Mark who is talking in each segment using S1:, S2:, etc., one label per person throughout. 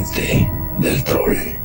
S1: mente del troll.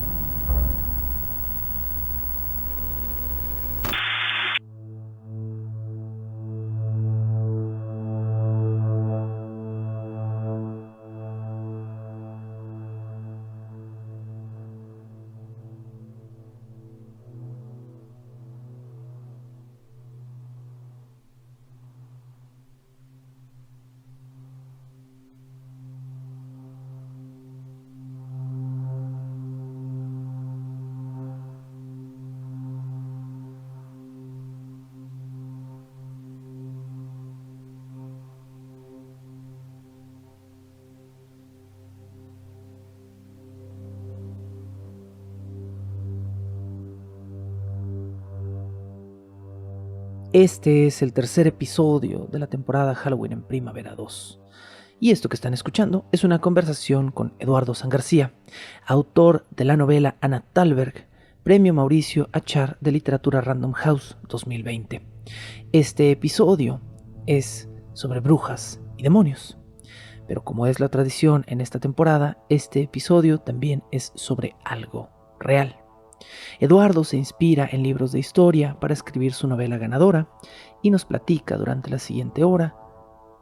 S2: Este es el tercer episodio de la temporada Halloween en Primavera 2. Y esto que están escuchando es una conversación con Eduardo San García, autor de la novela Anna Thalberg, Premio Mauricio Achar de Literatura Random House 2020. Este episodio es sobre brujas y demonios. Pero como es la tradición en esta temporada, este episodio también es sobre algo real. Eduardo se inspira en libros de historia para escribir su novela ganadora y nos platica durante la siguiente hora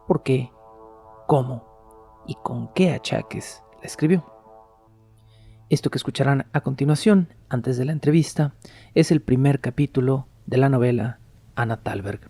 S2: por qué, cómo y con qué achaques la escribió. Esto que escucharán a continuación, antes de la entrevista, es el primer capítulo de la novela Anna Thalberg.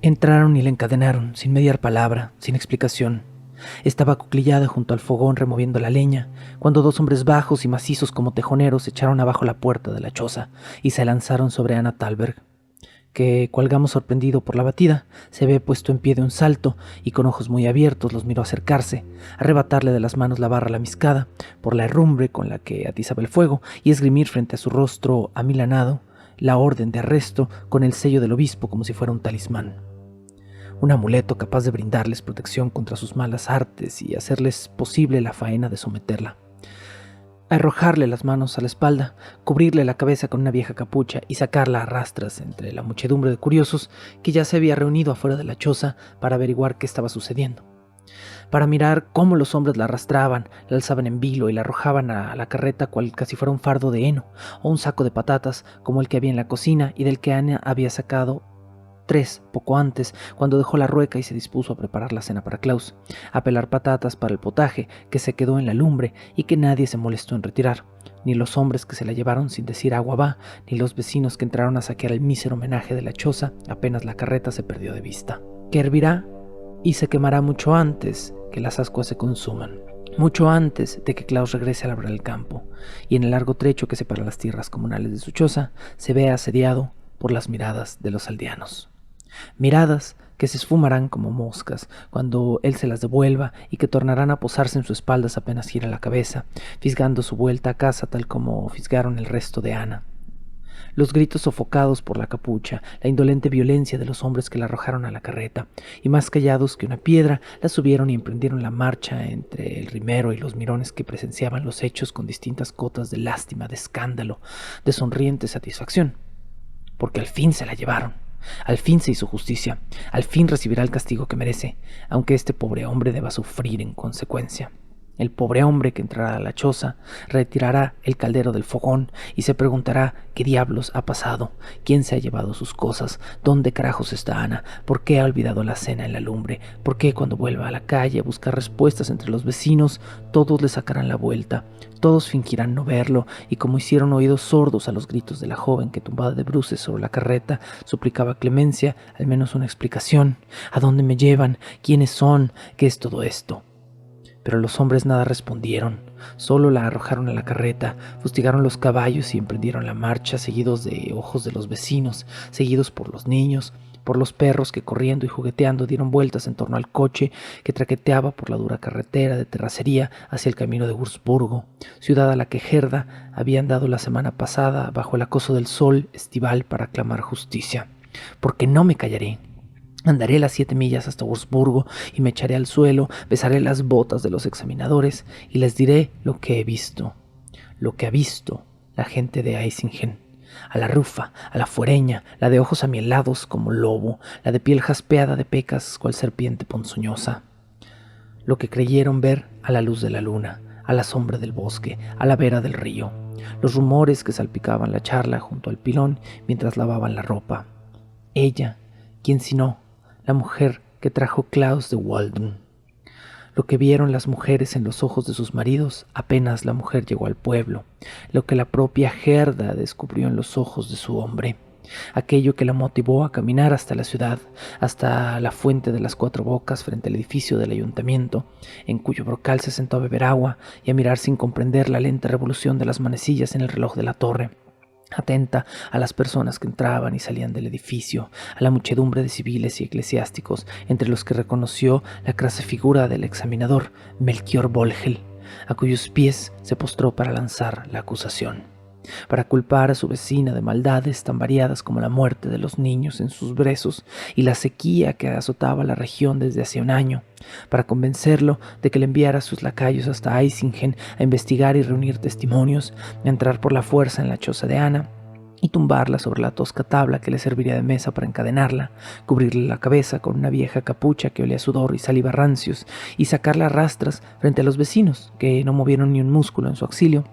S2: Entraron y la encadenaron, sin mediar palabra, sin explicación. Estaba acuclillada junto al fogón removiendo la leña, cuando dos hombres bajos y macizos como tejoneros echaron abajo la puerta de la choza y se lanzaron sobre Anna Thalberg, que, cualgamos sorprendido por la batida, se ve puesto en pie de un salto y con ojos muy abiertos los miró acercarse, arrebatarle de las manos la barra lamiscada por la herrumbre con la que atizaba el fuego y esgrimir frente a su rostro amilanado la orden de arresto con el sello del obispo como si fuera un talismán. Un amuleto capaz de brindarles protección contra sus malas artes y hacerles posible la faena de someterla. Arrojarle las manos a la espalda, cubrirle la cabeza con una vieja capucha y sacarla a rastras entre la muchedumbre de curiosos que ya se había reunido afuera de la choza para averiguar qué estaba sucediendo. Para mirar cómo los hombres la arrastraban, la alzaban en vilo y la arrojaban a la carreta cual casi fuera un fardo de heno o un saco de patatas como el que había en la cocina y del que Ana había sacado 3 poco antes, cuando dejó la rueca y se dispuso a preparar la cena para Klaus, a pelar patatas para el potaje que se quedó en la lumbre y que nadie se molestó en retirar, ni los hombres que se la llevaron sin decir agua va, ni los vecinos que entraron a saquear el mísero homenaje de la choza apenas la carreta se perdió de vista. Que hervirá y se quemará mucho antes que las ascuas se consuman, mucho antes de que Klaus regrese a labrar el campo, y en el largo trecho que separa las tierras comunales de su choza se ve asediado por las miradas de los aldeanos. Miradas que se esfumarán como moscas cuando él se las devuelva y que tornarán a posarse en sus espaldas apenas gira la cabeza, fisgando su vuelta a casa tal como fisgaron el resto de Ana. Los gritos sofocados por la capucha, la indolente violencia de los hombres que la arrojaron a la carreta, y más callados que una piedra, la subieron y emprendieron la marcha entre el rimero y los mirones que presenciaban los hechos con distintas cotas de lástima, de escándalo, de sonriente satisfacción, porque al fin se la llevaron. Al fin se hizo justicia, al fin recibirá el castigo que merece, aunque este pobre hombre deba sufrir en consecuencia. El pobre hombre que entrará a la choza retirará el caldero del fogón y se preguntará qué diablos ha pasado, quién se ha llevado sus cosas, dónde carajos está Ana, por qué ha olvidado la cena en la lumbre, por qué cuando vuelva a la calle a buscar respuestas entre los vecinos, todos le sacarán la vuelta, todos fingirán no verlo y como hicieron oídos sordos a los gritos de la joven que tumbada de bruces sobre la carreta suplicaba clemencia, al menos una explicación. ¿A dónde me llevan? ¿Quiénes son? ¿Qué es todo esto? Pero los hombres nada respondieron, solo la arrojaron a la carreta, fustigaron los caballos y emprendieron la marcha, seguidos de ojos de los vecinos, seguidos por los niños, por los perros que corriendo y jugueteando dieron vueltas en torno al coche que traqueteaba por la dura carretera de terracería hacia el camino de Wurzburgo, ciudad a la que Gerda había andado la semana pasada bajo el acoso del sol estival para clamar justicia. Porque no me callaré. Andaré las 7 millas hasta Wurzburgo y me echaré al suelo, besaré las botas de los examinadores y les diré lo que he visto, lo que ha visto la gente de Eisingen. A la rufa, a la fuereña, la de ojos amielados como lobo, la de piel jaspeada de pecas cual serpiente ponzoñosa. Lo que creyeron ver a la luz de la luna, a la sombra del bosque, a la vera del río. Los rumores que salpicaban la charla junto al pilón mientras lavaban la ropa. Ella, ¿quién sino? La mujer que trajo Klaus de Walden. Lo que vieron las mujeres en los ojos de sus maridos apenas la mujer llegó al pueblo, lo que la propia Gerda descubrió en los ojos de su hombre, aquello que la motivó a caminar hasta la ciudad, hasta la fuente de las 4 bocas frente al edificio del ayuntamiento, en cuyo brocal se sentó a beber agua y a mirar sin comprender la lenta revolución de las manecillas en el reloj de la torre. Atenta a las personas que entraban y salían del edificio, a la muchedumbre de civiles y eclesiásticos, entre los que reconoció la crasa figura del examinador Melchior Volgel, a cuyos pies se postró para lanzar la acusación, para culpar a su vecina de maldades tan variadas como la muerte de los niños en sus brezos y la sequía que azotaba la región desde hace un año, para convencerlo de que le enviara a sus lacayos hasta Eisingen a investigar y reunir testimonios, a entrar por la fuerza en la choza de Ana y tumbarla sobre la tosca tabla que le serviría de mesa para encadenarla, cubrirle la cabeza con una vieja capucha que olía a sudor y saliva rancios y sacarla a rastras frente a los vecinos, que no movieron ni un músculo en su auxilio,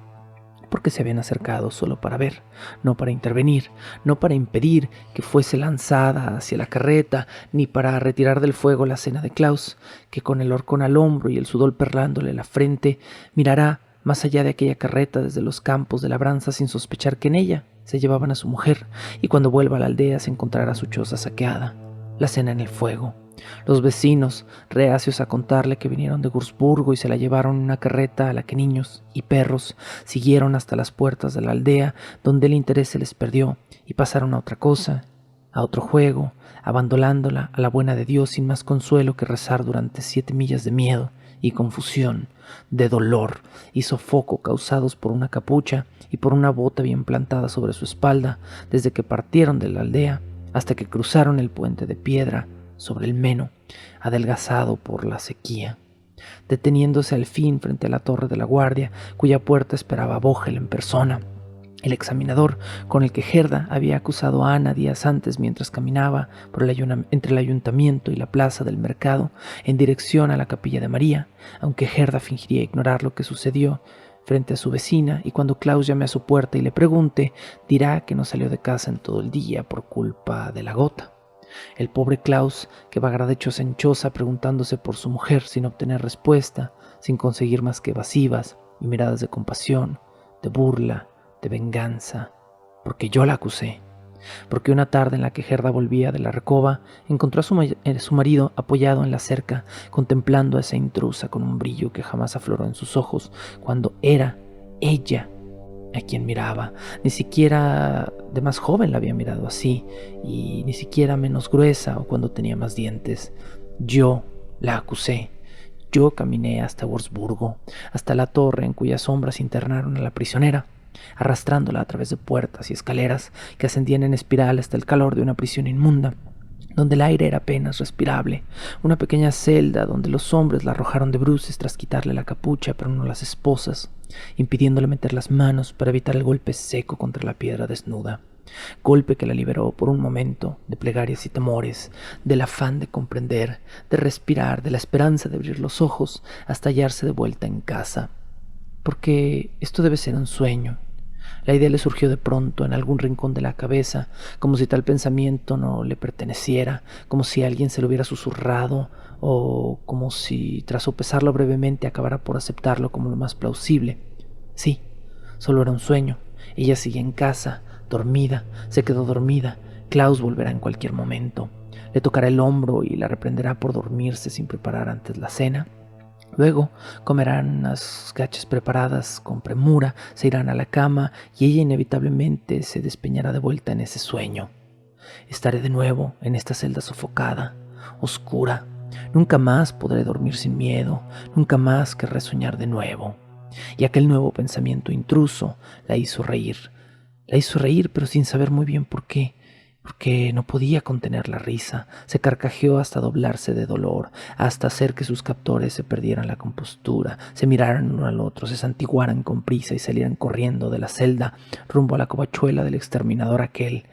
S2: porque se habían acercado solo para ver, no para intervenir, no para impedir que fuese lanzada hacia la carreta, ni para retirar del fuego la cena de Klaus, que con el horcón al hombro y el sudor perlándole la frente, mirará más allá de aquella carreta desde los campos de labranza sin sospechar que en ella se llevaban a su mujer, y cuando vuelva a la aldea se encontrará su choza saqueada, la cena en el fuego. Los vecinos, reacios a contarle que vinieron de Wurzburgo y se la llevaron en una carreta a la que niños y perros siguieron hasta las puertas de la aldea, donde el interés se les perdió y pasaron a otra cosa, a otro juego, abandonándola a la buena de Dios sin más consuelo que rezar durante 7 millas de miedo y confusión, de dolor y sofoco causados por una capucha y por una bota bien plantada sobre su espalda, desde que partieron de la aldea hasta que cruzaron el puente de piedra sobre el Meno, adelgazado por la sequía, deteniéndose al fin frente a la torre de la guardia, cuya puerta esperaba Vogel en persona, el examinador con el que Gerda había acusado a Ana días antes mientras caminaba por entre el ayuntamiento y la plaza del mercado en dirección a la capilla de María, aunque Gerda fingiría ignorar lo que sucedió frente a su vecina, y cuando Klaus llame a su puerta y le pregunte, dirá que no salió de casa en todo el día por culpa de la gota. El pobre Klaus, que vagará de choza en choza preguntándose por su mujer sin obtener respuesta, sin conseguir más que evasivas y miradas de compasión, de burla, de venganza, porque yo la acusé. Porque una tarde en la que Gerda volvía de la recoba, encontró a su marido apoyado en la cerca, contemplando a esa intrusa con un brillo que jamás afloró en sus ojos, cuando era ella a quien miraba. Ni siquiera de más joven la había mirado así, y ni siquiera menos gruesa o cuando tenía más dientes. Yo la acusé. Yo caminé hasta Wurzburgo, hasta la torre en cuyas sombras internaron a la prisionera, arrastrándola a través de puertas y escaleras que ascendían en espiral hasta el calor de una prisión inmunda, donde el aire era apenas respirable, una pequeña celda donde los hombres la arrojaron de bruces tras quitarle la capucha, pero no las esposas, impidiéndole meter las manos para evitar el golpe seco contra la piedra desnuda, golpe que la liberó por un momento de plegarias y temores, del afán de comprender, de respirar, de la esperanza de abrir los ojos hasta hallarse de vuelta en casa. Porque esto debe ser un sueño. La idea le surgió de pronto en algún rincón de la cabeza, como si tal pensamiento no le perteneciera, como si alguien se lo hubiera susurrado, o como si, tras sopesarlo brevemente, acabara por aceptarlo como lo más plausible. Sí, solo era un sueño. Ella sigue en casa, dormida, se quedó dormida. Klaus volverá en cualquier momento. Le tocará el hombro y la reprenderá por dormirse sin preparar antes la cena. Luego comerán unas gachas preparadas con premura, se irán a la cama y ella inevitablemente se despeñará de vuelta en ese sueño. Estaré de nuevo en esta celda sofocada, oscura. Nunca más podré dormir sin miedo, nunca más querré soñar de nuevo. Y aquel nuevo pensamiento intruso la hizo reír. La hizo reír, pero sin saber muy bien por qué. porque no podía contener la risa. Se carcajeó hasta doblarse de dolor, hasta hacer que sus captores se perdieran la compostura, se miraran uno al otro, se santiguaran con prisa y salieran corriendo de la celda rumbo a la covachuela del exterminador aquel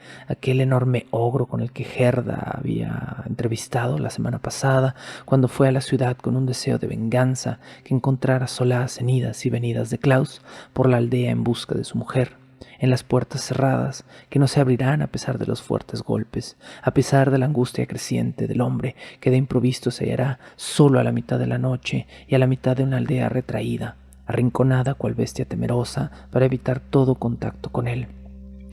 S2: enorme ogro con el que Gerda había entrevistado la semana pasada, cuando fue a la ciudad con un deseo de venganza, que encontrara solaz en idas y venidas de Klaus por la aldea en busca de su mujer, en las puertas cerradas que no se abrirán a pesar de los fuertes golpes, a pesar de la angustia creciente del hombre que de improviso se hallará solo a la mitad de la noche y a la mitad de una aldea retraída, arrinconada cual bestia temerosa para evitar todo contacto con él,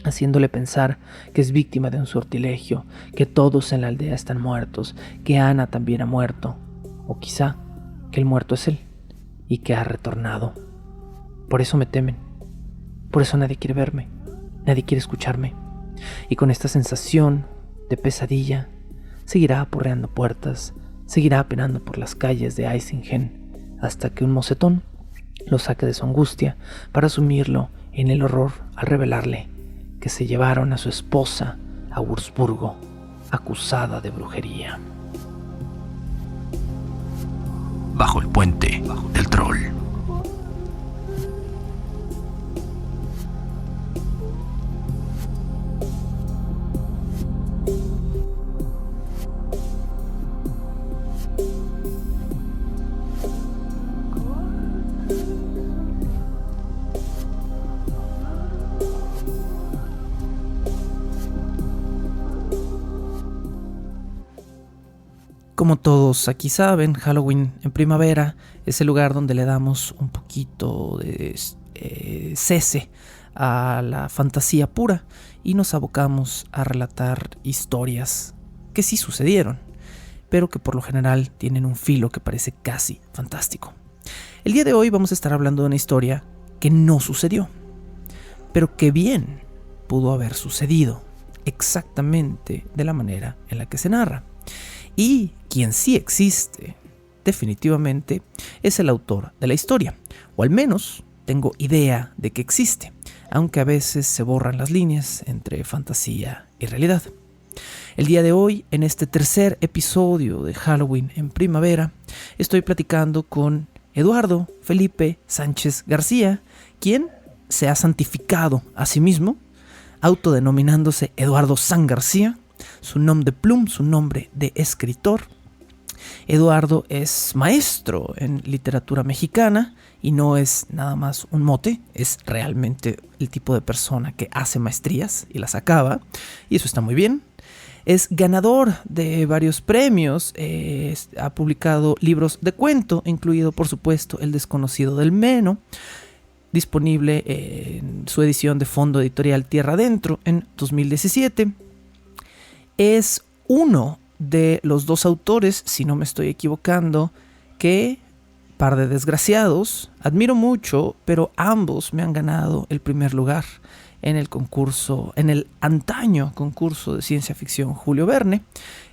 S2: haciéndole pensar que es víctima de un sortilegio, que todos en la aldea están muertos, que Ana también ha muerto, o quizá que el muerto es él y que ha retornado. Por eso me temen. Por eso nadie quiere verme, nadie quiere escucharme. Y con esta sensación de pesadilla, seguirá aporreando puertas, seguirá penando por las calles de Eisingen, hasta que un mocetón lo saque de su angustia para sumirlo en el horror al revelarle que se llevaron a su esposa a Wurzburgo, acusada de brujería.
S1: Bajo el puente del troll.
S2: Como todos aquí saben, Halloween en primavera es el lugar donde le damos un poquito de cese a la fantasía pura y nos abocamos a relatar historias que sí sucedieron, pero que por lo general tienen un filo que parece casi fantástico. El día de hoy vamos a estar hablando de una historia que no sucedió, pero que bien pudo haber sucedido exactamente de la manera en la que se narra. Y quien sí existe, definitivamente, es el autor de la historia, o al menos tengo idea de que existe, aunque a veces se borran las líneas entre fantasía y realidad. El día de hoy, en este tercer episodio de Halloween en primavera, estoy platicando con Eduardo Felipe Sánchez García, quien se ha santificado a sí mismo, autodenominándose Eduardo San García, su nombre de plum, su nombre de escritor. Eduardo es maestro en literatura mexicana y no es nada más un mote, es realmente el tipo de persona que hace maestrías y las acaba, y eso está muy bien. Es ganador de varios premios, ha publicado libros de cuento, incluido por supuesto El desconocido del Meno, disponible en su edición de fondo editorial Tierra Adentro en 2017. Es uno de los dos autores, si no me estoy equivocando, que, par de desgraciados, admiro mucho, pero ambos me han ganado el primer lugar en el concurso, en el antaño concurso de ciencia ficción Julio Verne.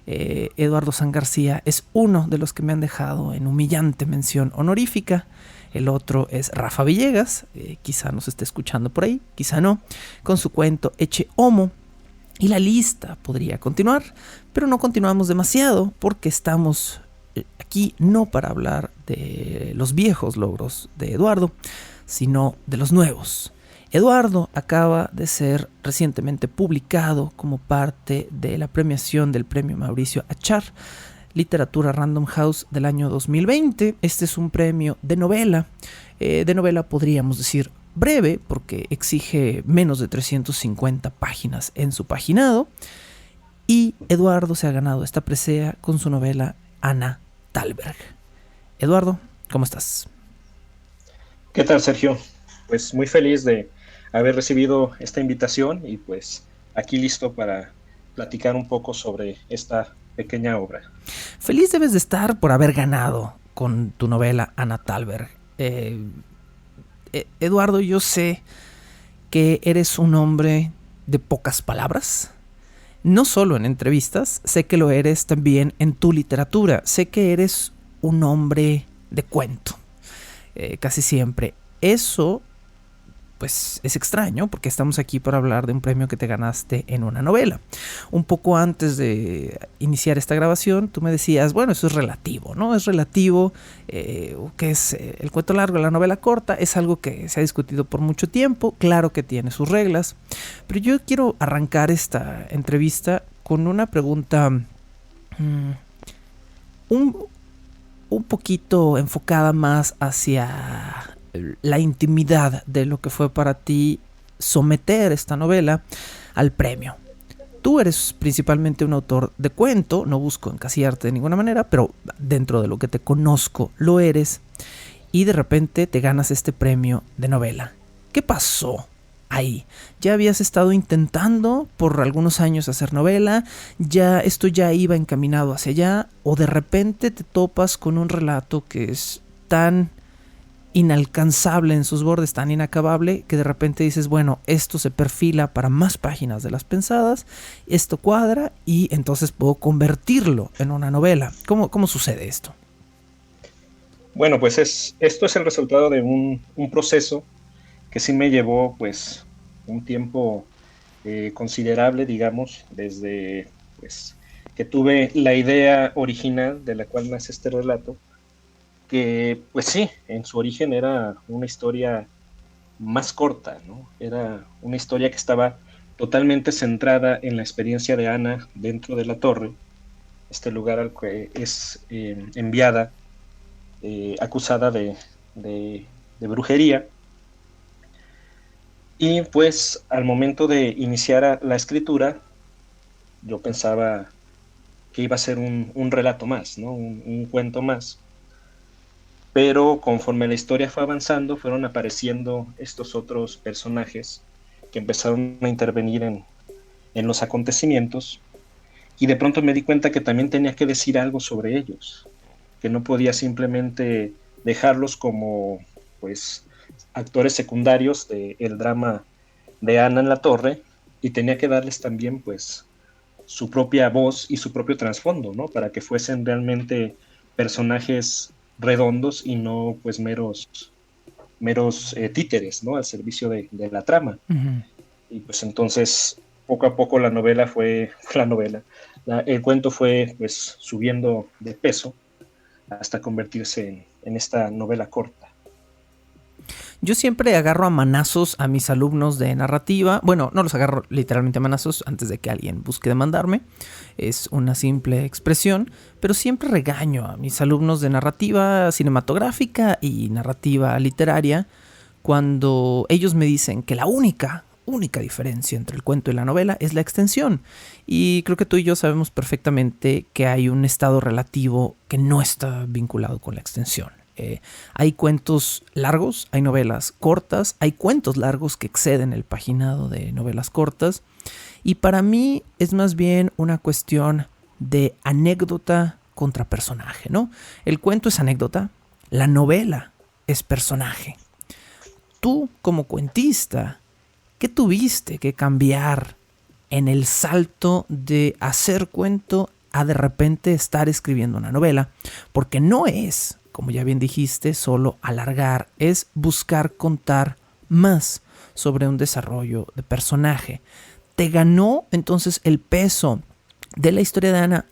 S2: Eduardo San García es uno de los que me han dejado en humillante mención honorífica. El otro es Rafa Villegas, quizá nos esté escuchando por ahí, quizá no, con su cuento Eche Homo. Y la lista podría continuar, pero no continuamos demasiado porque estamos aquí no para hablar de los viejos logros de Eduardo, sino de los nuevos. Eduardo acaba de ser recientemente publicado como parte de la premiación del Premio Mauricio Achar, Literatura Random House del año 2020. Este es un premio de novela podríamos decir breve, porque exige menos de 350 páginas en su paginado, y Eduardo se ha ganado esta presea con su novela Ana Thalberg. Eduardo, ¿cómo estás?
S3: ¿Qué tal, Sergio? Pues muy feliz de haber recibido esta invitación y pues aquí listo para platicar un poco sobre esta pequeña obra.
S2: Feliz debes de estar por haber ganado con tu novela Ana Thalberg. Eduardo, yo sé que eres un hombre de pocas palabras, no solo en entrevistas, sé que lo eres también en tu literatura, sé que eres un hombre de cuento, casi siempre. Eso pues es extraño porque estamos aquí para hablar de un premio que te ganaste en una novela. Un poco antes de iniciar esta grabación, tú me decías, bueno, eso es relativo, ¿no? Es relativo, que es el cuento largo, la novela corta, es algo que se ha discutido por mucho tiempo, claro que tiene sus reglas, pero yo quiero arrancar esta entrevista con una pregunta un poquito enfocada más hacia la intimidad de lo que fue para ti someter esta novela al premio. Tú eres principalmente un autor de cuento, no busco encasillarte de ninguna manera, pero dentro de lo que te conozco lo eres, y de repente te ganas este premio de novela. ¿Qué pasó ahí? ¿Ya habías estado intentando por algunos años hacer novela? ¿Esto ya iba encaminado hacia allá? ¿O de repente te topas con un relato que es tan inalcanzable en sus bordes, tan inacabable, que de repente dices, bueno, esto se perfila para más páginas de las pensadas, esto cuadra y entonces puedo convertirlo en una novela? ¿Cómo sucede esto?
S3: Bueno, pues esto es el resultado de un proceso que sí me llevó pues un tiempo considerable, digamos, desde pues, que tuve la idea original de la cual nace este relato, que pues sí, en su origen era una historia más corta, ¿no? Era una historia que estaba totalmente centrada en la experiencia de Ana dentro de la torre, este lugar al que es enviada, acusada de brujería. Y pues al momento de iniciar la escritura, yo pensaba que iba a ser un relato más, ¿no? Un cuento más. Pero conforme la historia fue avanzando, fueron apareciendo estos otros personajes que empezaron a intervenir en los acontecimientos, y de pronto me di cuenta que también tenía que decir algo sobre ellos, que no podía simplemente dejarlos como pues actores secundarios del drama de Ana en la torre, y tenía que darles también pues su propia voz y su propio trasfondo, ¿no? Para que fuesen realmente personajes redondos y no pues meros títeres, ¿no? Al servicio de la trama.
S2: Uh-huh.
S3: Y pues entonces poco a poco el cuento fue pues subiendo de peso hasta convertirse en esta novela corta.
S2: Yo siempre agarro a manazos a mis alumnos de narrativa. Bueno, no los agarro literalmente a manazos antes de que alguien busque demandarme. Es una simple expresión. Pero siempre regaño a mis alumnos de narrativa cinematográfica y narrativa literaria cuando ellos me dicen que la única diferencia entre el cuento y la novela es la extensión. Y creo que tú y yo sabemos perfectamente que hay un estado relativo que no está vinculado con la extensión. Hay cuentos largos, hay novelas cortas, hay cuentos largos que exceden el paginado de novelas cortas, y para mí es más bien una cuestión de anécdota contra personaje, ¿no? El cuento es anécdota, la novela es personaje. Tú, como cuentista, ¿qué tuviste que cambiar en el salto de hacer cuento a de repente estar escribiendo una novela? Porque no es, como ya bien dijiste, solo alargar, es buscar contar más sobre un desarrollo de personaje. ¿Te ganó entonces el peso de la historia de Ana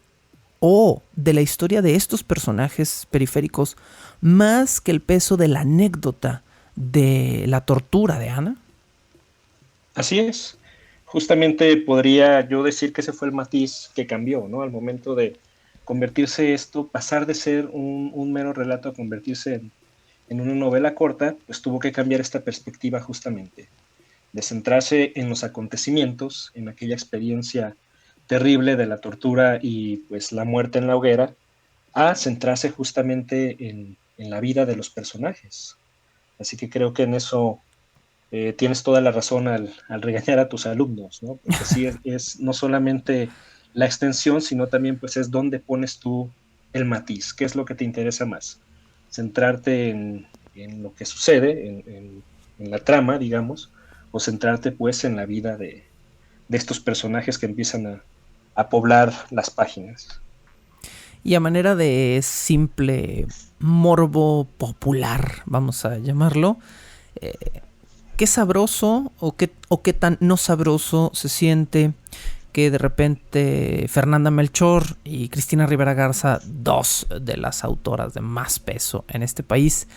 S2: o de la historia de estos personajes periféricos más que el peso de la anécdota de la tortura de Ana?
S3: Así es. Justamente podría yo decir que ese fue el matiz que cambió, ¿no? Al momento de convertirse esto, pasar de ser un mero relato a convertirse en una novela corta, pues tuvo que cambiar esta perspectiva justamente, de centrarse en los acontecimientos, en aquella experiencia terrible de la tortura y pues la muerte en la hoguera, a centrarse justamente en la vida de los personajes. Así que creo que en eso tienes toda la razón al regañar a tus alumnos, ¿no? Porque sí es no solamente la extensión, sino también pues es dónde pones tú el matiz, qué es lo que te interesa más. Centrarte en lo que sucede, en la trama, digamos, o centrarte pues en la vida de estos personajes que empiezan a poblar las páginas.
S2: Y a manera de simple morbo popular, vamos a llamarlo, qué sabroso o qué tan no sabroso se siente que de repente Fernanda Melchor y Cristina Rivera Garza, dos de las autoras de más peso en este país,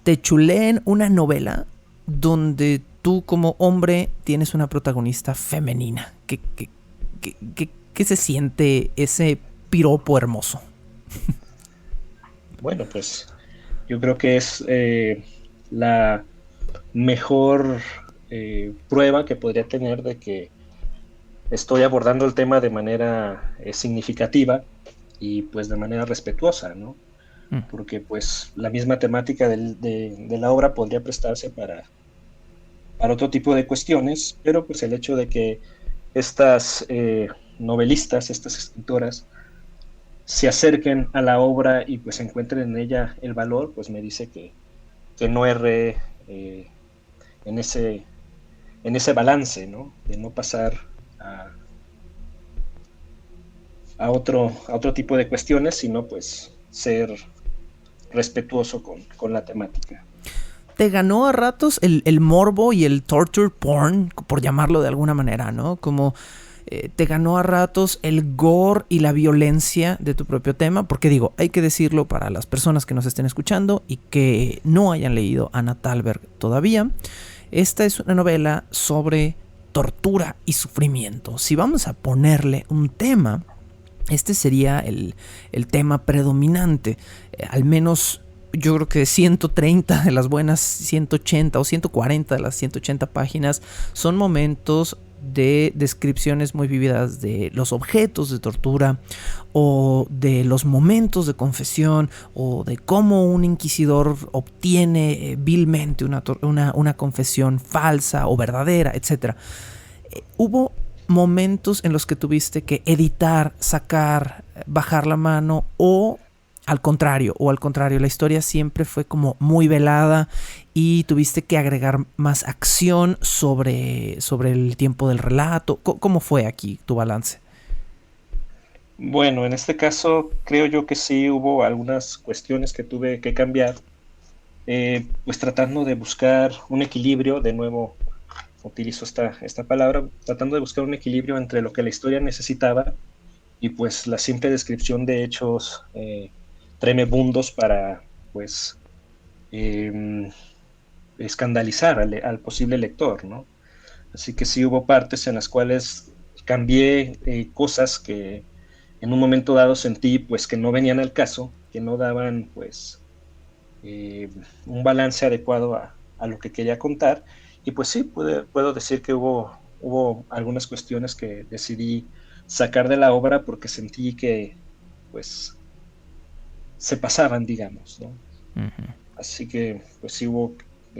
S2: te chuleen una novela donde tú como hombre tienes una protagonista femenina? ¿Qué se siente ese piropo hermoso?
S3: Bueno, pues yo creo que es la mejor prueba que podría tener de que estoy abordando el tema de manera significativa y pues de manera respetuosa, ¿no? Porque pues la misma temática de la obra podría prestarse para otro tipo de cuestiones, pero pues el hecho de que estas novelistas, estas escritoras, se acerquen a la obra y pues encuentren en ella el valor, pues me dice que no erré en ese balance, ¿no? De no pasar a otro tipo de cuestiones, sino pues ser respetuoso con la temática.
S2: Te ganó a ratos el morbo y el torture porn, por llamarlo de alguna manera, ¿no? Como te ganó a ratos el gore y la violencia de tu propio tema, porque digo, hay que decirlo para las personas que nos estén escuchando y que no hayan leído Anna Thalberg todavía. Esta es una novela sobre tortura y sufrimiento. Si vamos a ponerle un tema, este sería el tema predominante, al menos yo creo que 130 de las buenas 180 o 140 de las 180 páginas son momentos de descripciones muy vívidas de los objetos de tortura o de los momentos de confesión o de cómo un inquisidor obtiene vilmente una confesión falsa o verdadera, etc. Hubo momentos en los que tuviste que editar, sacar, bajar la mano o al contrario, la historia siempre fue como muy velada y tuviste que agregar más acción sobre el tiempo del relato. ¿Cómo fue aquí tu balance?
S3: Bueno, en este caso creo yo que sí hubo algunas cuestiones que tuve que cambiar, pues tratando de buscar un equilibrio, de nuevo utilizo esta palabra, tratando de buscar un equilibrio entre lo que la historia necesitaba y pues la simple descripción de hechos tremebundos para pues escandalizar al posible lector, ¿no? Así que sí hubo partes en las cuales cambié cosas que en un momento dado sentí pues que no venían al caso, que no daban pues un balance adecuado a lo que quería contar, y pues sí, puedo decir que hubo algunas cuestiones que decidí sacar de la obra porque sentí que pues se pasaban, digamos, ¿no? Uh-huh. Así que pues sí hubo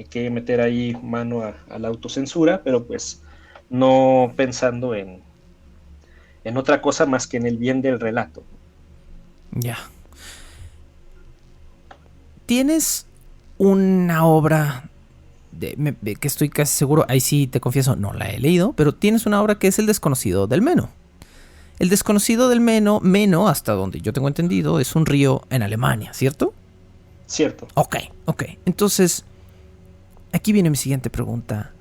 S3: que meter ahí mano a la autocensura, pero pues no pensando en otra cosa más que en el bien del relato.
S2: Ya. ¿Tienes una obra que estoy casi seguro, ahí sí te confieso, no la he leído, pero tienes una obra que es El desconocido del Meno? El desconocido del Meno, hasta donde yo tengo entendido, es un río en Alemania, ¿cierto?
S3: Cierto.
S2: Ok. Entonces, aquí viene mi siguiente pregunta.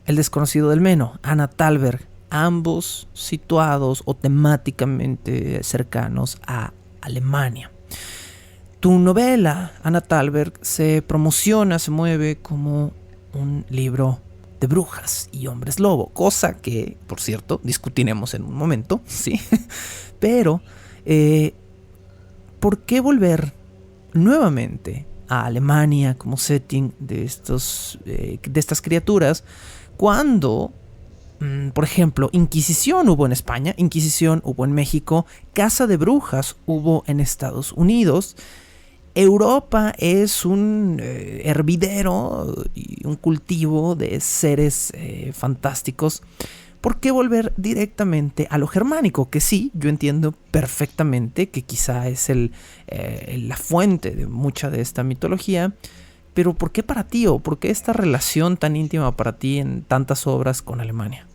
S2: El desconocido del Meno, Anna Thalberg, ambos situados o temáticamente cercanos a Alemania. Tu novela, Anna Thalberg, se promociona, se mueve como un libro de brujas y hombres lobo, cosa que, por cierto, discutiremos en un momento, ¿sí? Pero, ¿por qué volver nuevamente a Alemania como setting de estas criaturas cuando, por ejemplo, Inquisición hubo en España, Inquisición hubo en México, Casa de Brujas hubo en Estados Unidos? Europa es un hervidero y un cultivo de seres fantásticos. ¿Por qué volver directamente a lo germánico? Que sí, yo entiendo perfectamente que quizá es la fuente de mucha de esta mitología, pero ¿por qué para ti o por qué esta relación tan íntima para ti en tantas obras con Alemania?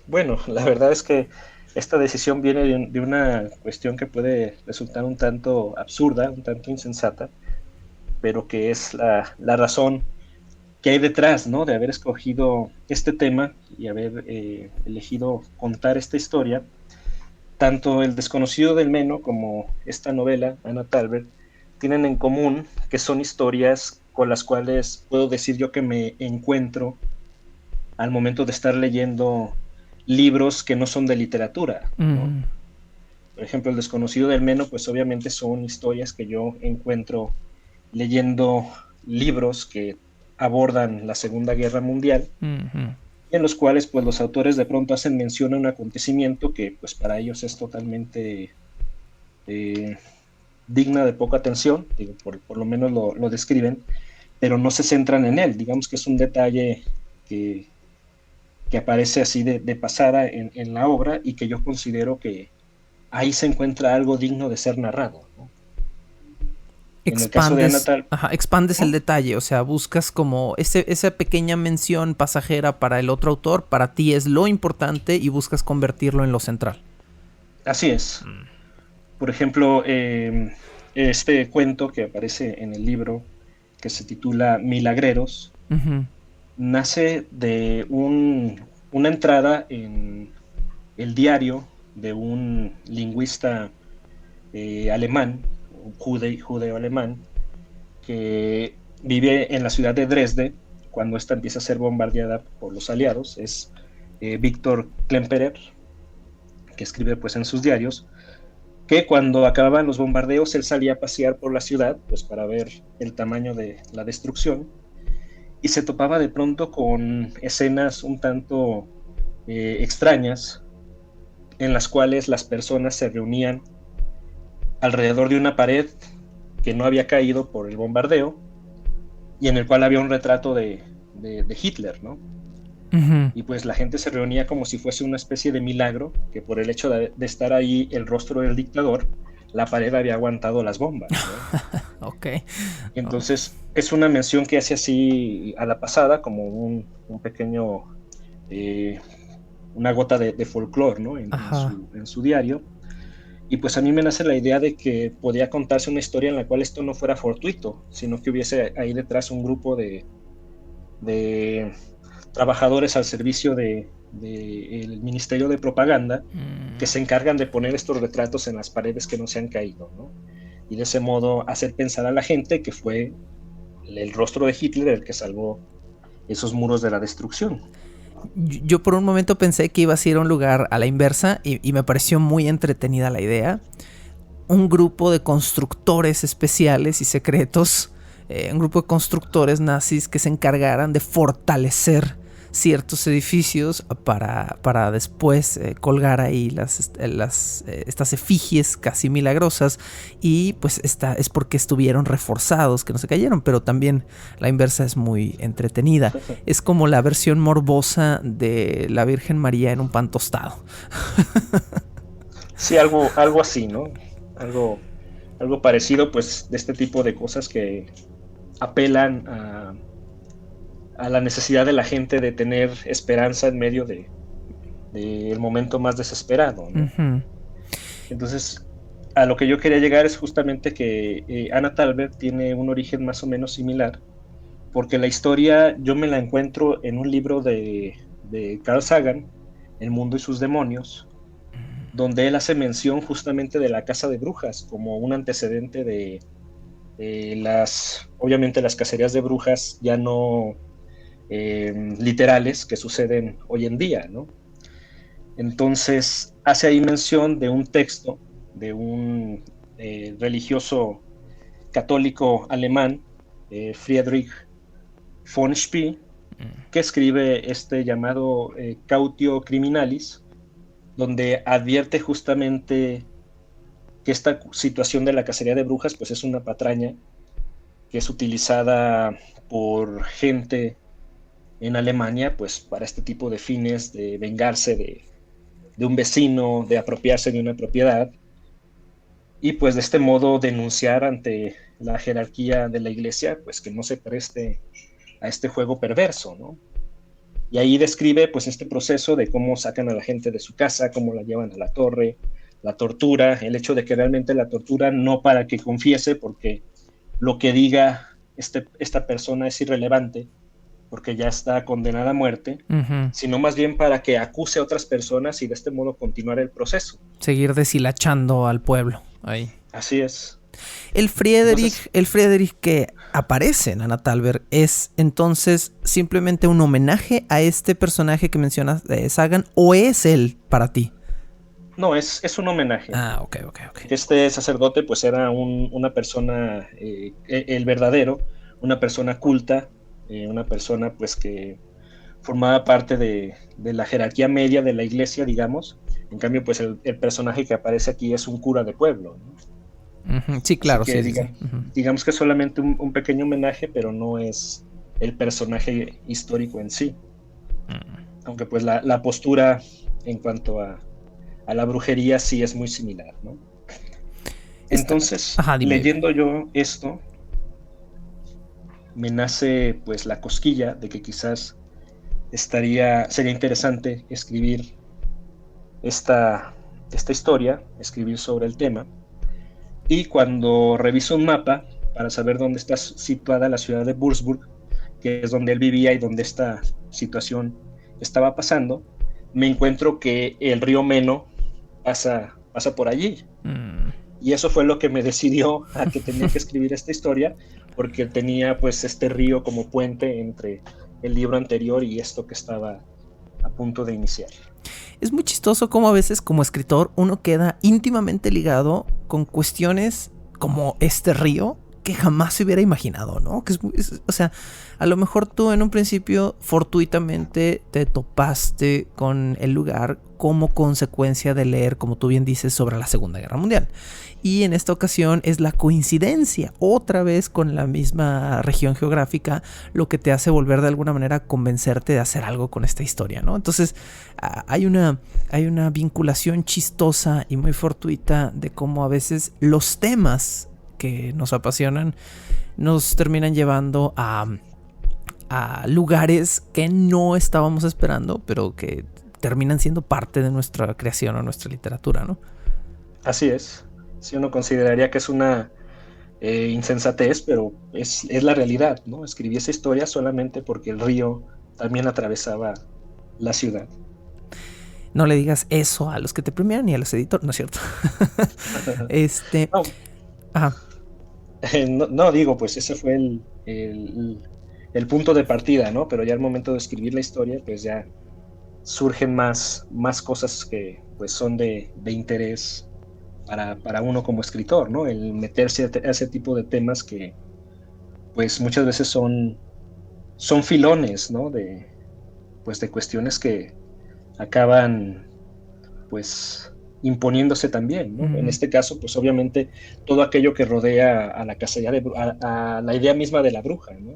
S3: Bueno, la verdad es que esta decisión viene de una cuestión que puede resultar un tanto absurda, un tanto insensata, pero que es la razón qué hay detrás, ¿no? De haber escogido este tema y haber elegido contar esta historia. Tanto El desconocido del Meno como esta novela, Anna Talbert, tienen en común que son historias con las cuales puedo decir yo que me encuentro al momento de estar leyendo libros que no son de literatura, ¿no? Por ejemplo, El desconocido del Meno, pues obviamente son historias que yo encuentro leyendo libros que abordan la Segunda Guerra Mundial, en los cuales pues los autores de pronto hacen mención a un acontecimiento que pues para ellos es totalmente digna de poca atención, digo, por lo menos lo describen, pero no se centran en él. Digamos que es un detalle que aparece así de pasada en la obra y que yo considero que ahí se encuentra algo digno de ser narrado, ¿no? En el caso de
S2: expandes el detalle, o sea, buscas como esa pequeña mención pasajera para el otro autor, para ti es lo importante y buscas convertirlo en lo central.
S3: Así es. Por ejemplo, este cuento que aparece en el libro, que se titula Milagreros, nace de una entrada en el diario de un lingüista alemán, judeo-alemán, que vive en la ciudad de Dresde cuando esta empieza a ser bombardeada por los aliados. Es Víctor Klemperer, que escribe pues en sus diarios que cuando acababan los bombardeos él salía a pasear por la ciudad pues para ver el tamaño de la destrucción y se topaba de pronto con escenas un tanto extrañas en las cuales las personas se reunían alrededor de una pared que no había caído por el bombardeo y en el cual había un retrato de Hitler, ¿no? Y pues la gente se reunía como si fuese una especie de milagro, que por el hecho de estar ahí el rostro del dictador, la pared había aguantado las bombas, ¿no?
S2: Okay.
S3: Entonces es una mención que hace así a la pasada, como un pequeño, una gota de folclore, ¿no? En su diario. Y pues a mí me nace la idea de que podía contarse una historia en la cual esto no fuera fortuito, sino que hubiese ahí detrás un grupo de trabajadores al servicio del Ministerio de Propaganda que se encargan de poner estos retratos en las paredes que no se han caído, ¿no? Y de ese modo hacer pensar a la gente que fue el rostro de Hitler el que salvó esos muros de la destrucción.
S2: Yo por un momento pensé que ibas a ir a un lugar a la inversa y me pareció muy entretenida la idea. Un grupo de constructores especiales y secretos, un grupo de constructores nazis que se encargaran de fortalecer ciertos edificios para después colgar ahí estas efigies casi milagrosas y pues es porque estuvieron reforzados que no se cayeron, pero también la inversa es muy entretenida. Es como la versión morbosa de la Virgen María en un pan tostado.
S3: Sí, algo así, ¿no? Algo parecido, pues, de este tipo de cosas que apelan a la necesidad de la gente de tener esperanza en medio del momento más desesperado, ¿no? Entonces, a lo que yo quería llegar es justamente que Anna Talbert tiene un origen más o menos similar, porque la historia yo me la encuentro en un libro de Carl Sagan, El mundo y sus demonios, donde él hace mención justamente de la casa de brujas como un antecedente de obviamente las cacerías de brujas ya no literales que suceden hoy en día, ¿no? Entonces hace ahí mención de un texto de un religioso católico alemán, Friedrich von Spee, que escribe este llamado Cautio Criminalis, donde advierte justamente que esta situación de la cacería de brujas pues es una patraña que es utilizada por gente en Alemania pues para este tipo de fines de vengarse de un vecino, de apropiarse de una propiedad y pues de este modo denunciar ante la jerarquía de la iglesia pues que no se preste a este juego perverso, ¿no? Y ahí describe pues este proceso de cómo sacan a la gente de su casa, cómo la llevan a la torre, la tortura, el hecho de que realmente la tortura no para que confiese porque lo que diga esta persona es irrelevante, porque ya está condenada a muerte,
S2: Ujú.
S3: sino más bien para que acuse a otras personas y de este modo continuar el proceso.
S2: Seguir deshilachando al pueblo ahí.
S3: Así es.
S2: El
S3: Entonces,
S2: Friedrich que aparece en Anna Thalberg es entonces simplemente un homenaje a este personaje que mencionas de Sagan, ¿o es él para ti?
S3: no, es un homenaje.
S2: Ah, ok.
S3: Este sacerdote pues era una persona, el verdadero, una persona culta, una persona pues que formaba parte de la jerarquía media de la iglesia, digamos. En cambio, pues el personaje que aparece aquí es un cura de pueblo, ¿no?
S2: Uh-huh. Sí,
S3: Así
S2: claro,
S3: que
S2: sí. Uh-huh.
S3: digamos que es solamente un pequeño homenaje, pero no es el personaje histórico en sí. Aunque pues la postura en cuanto a la brujería sí es muy similar, ¿no? Entonces,
S2: Ajá, dime.
S3: leyendo yo esto, me nace pues la cosquilla de que quizás sería interesante escribir esta historia, escribir sobre el tema. Y cuando reviso un mapa para saber dónde está situada la ciudad de Würzburg, que es donde él vivía y donde esta situación estaba pasando, me encuentro que el río Meno pasa por allí. Y eso fue lo que me decidió a que tenía que escribir esta historia, porque tenía pues este río como puente entre el libro anterior y esto que estaba a punto de iniciar.
S2: Es muy chistoso cómo a veces como escritor uno queda íntimamente ligado con cuestiones como este río que jamás se hubiera imaginado, ¿no? Que o sea, a lo mejor tú en un principio fortuitamente te topaste con el lugar como consecuencia de leer, como tú bien dices, sobre la Segunda Guerra Mundial. Y en esta ocasión es la coincidencia, otra vez con la misma región geográfica, lo que te hace volver de alguna manera a convencerte de hacer algo con esta historia, ¿no? Entonces hay una vinculación chistosa y muy fortuita de cómo a veces los temas que nos apasionan nos terminan llevando a lugares que no estábamos esperando, pero que terminan siendo parte de nuestra creación o nuestra literatura, ¿no?
S3: Así es. Si uno consideraría que es una insensatez, pero es la realidad, ¿no? Escribí esa historia solamente porque el río también atravesaba la ciudad.
S2: No le digas eso a los que te premian ni a los editores, ¿no es cierto?
S3: No.
S2: Ajá.
S3: No, digo, pues ese fue el punto de partida, ¿no? Pero ya al momento de escribir la historia, pues ya surgen más cosas que pues son de interés para uno como escritor, ¿no? El meterse a ese tipo de temas que pues muchas veces son filones, ¿no? De cuestiones que acaban pues imponiéndose también, ¿no? Uh-huh. En este caso, pues obviamente todo aquello que rodea a la cacería a la idea misma de la bruja, ¿no?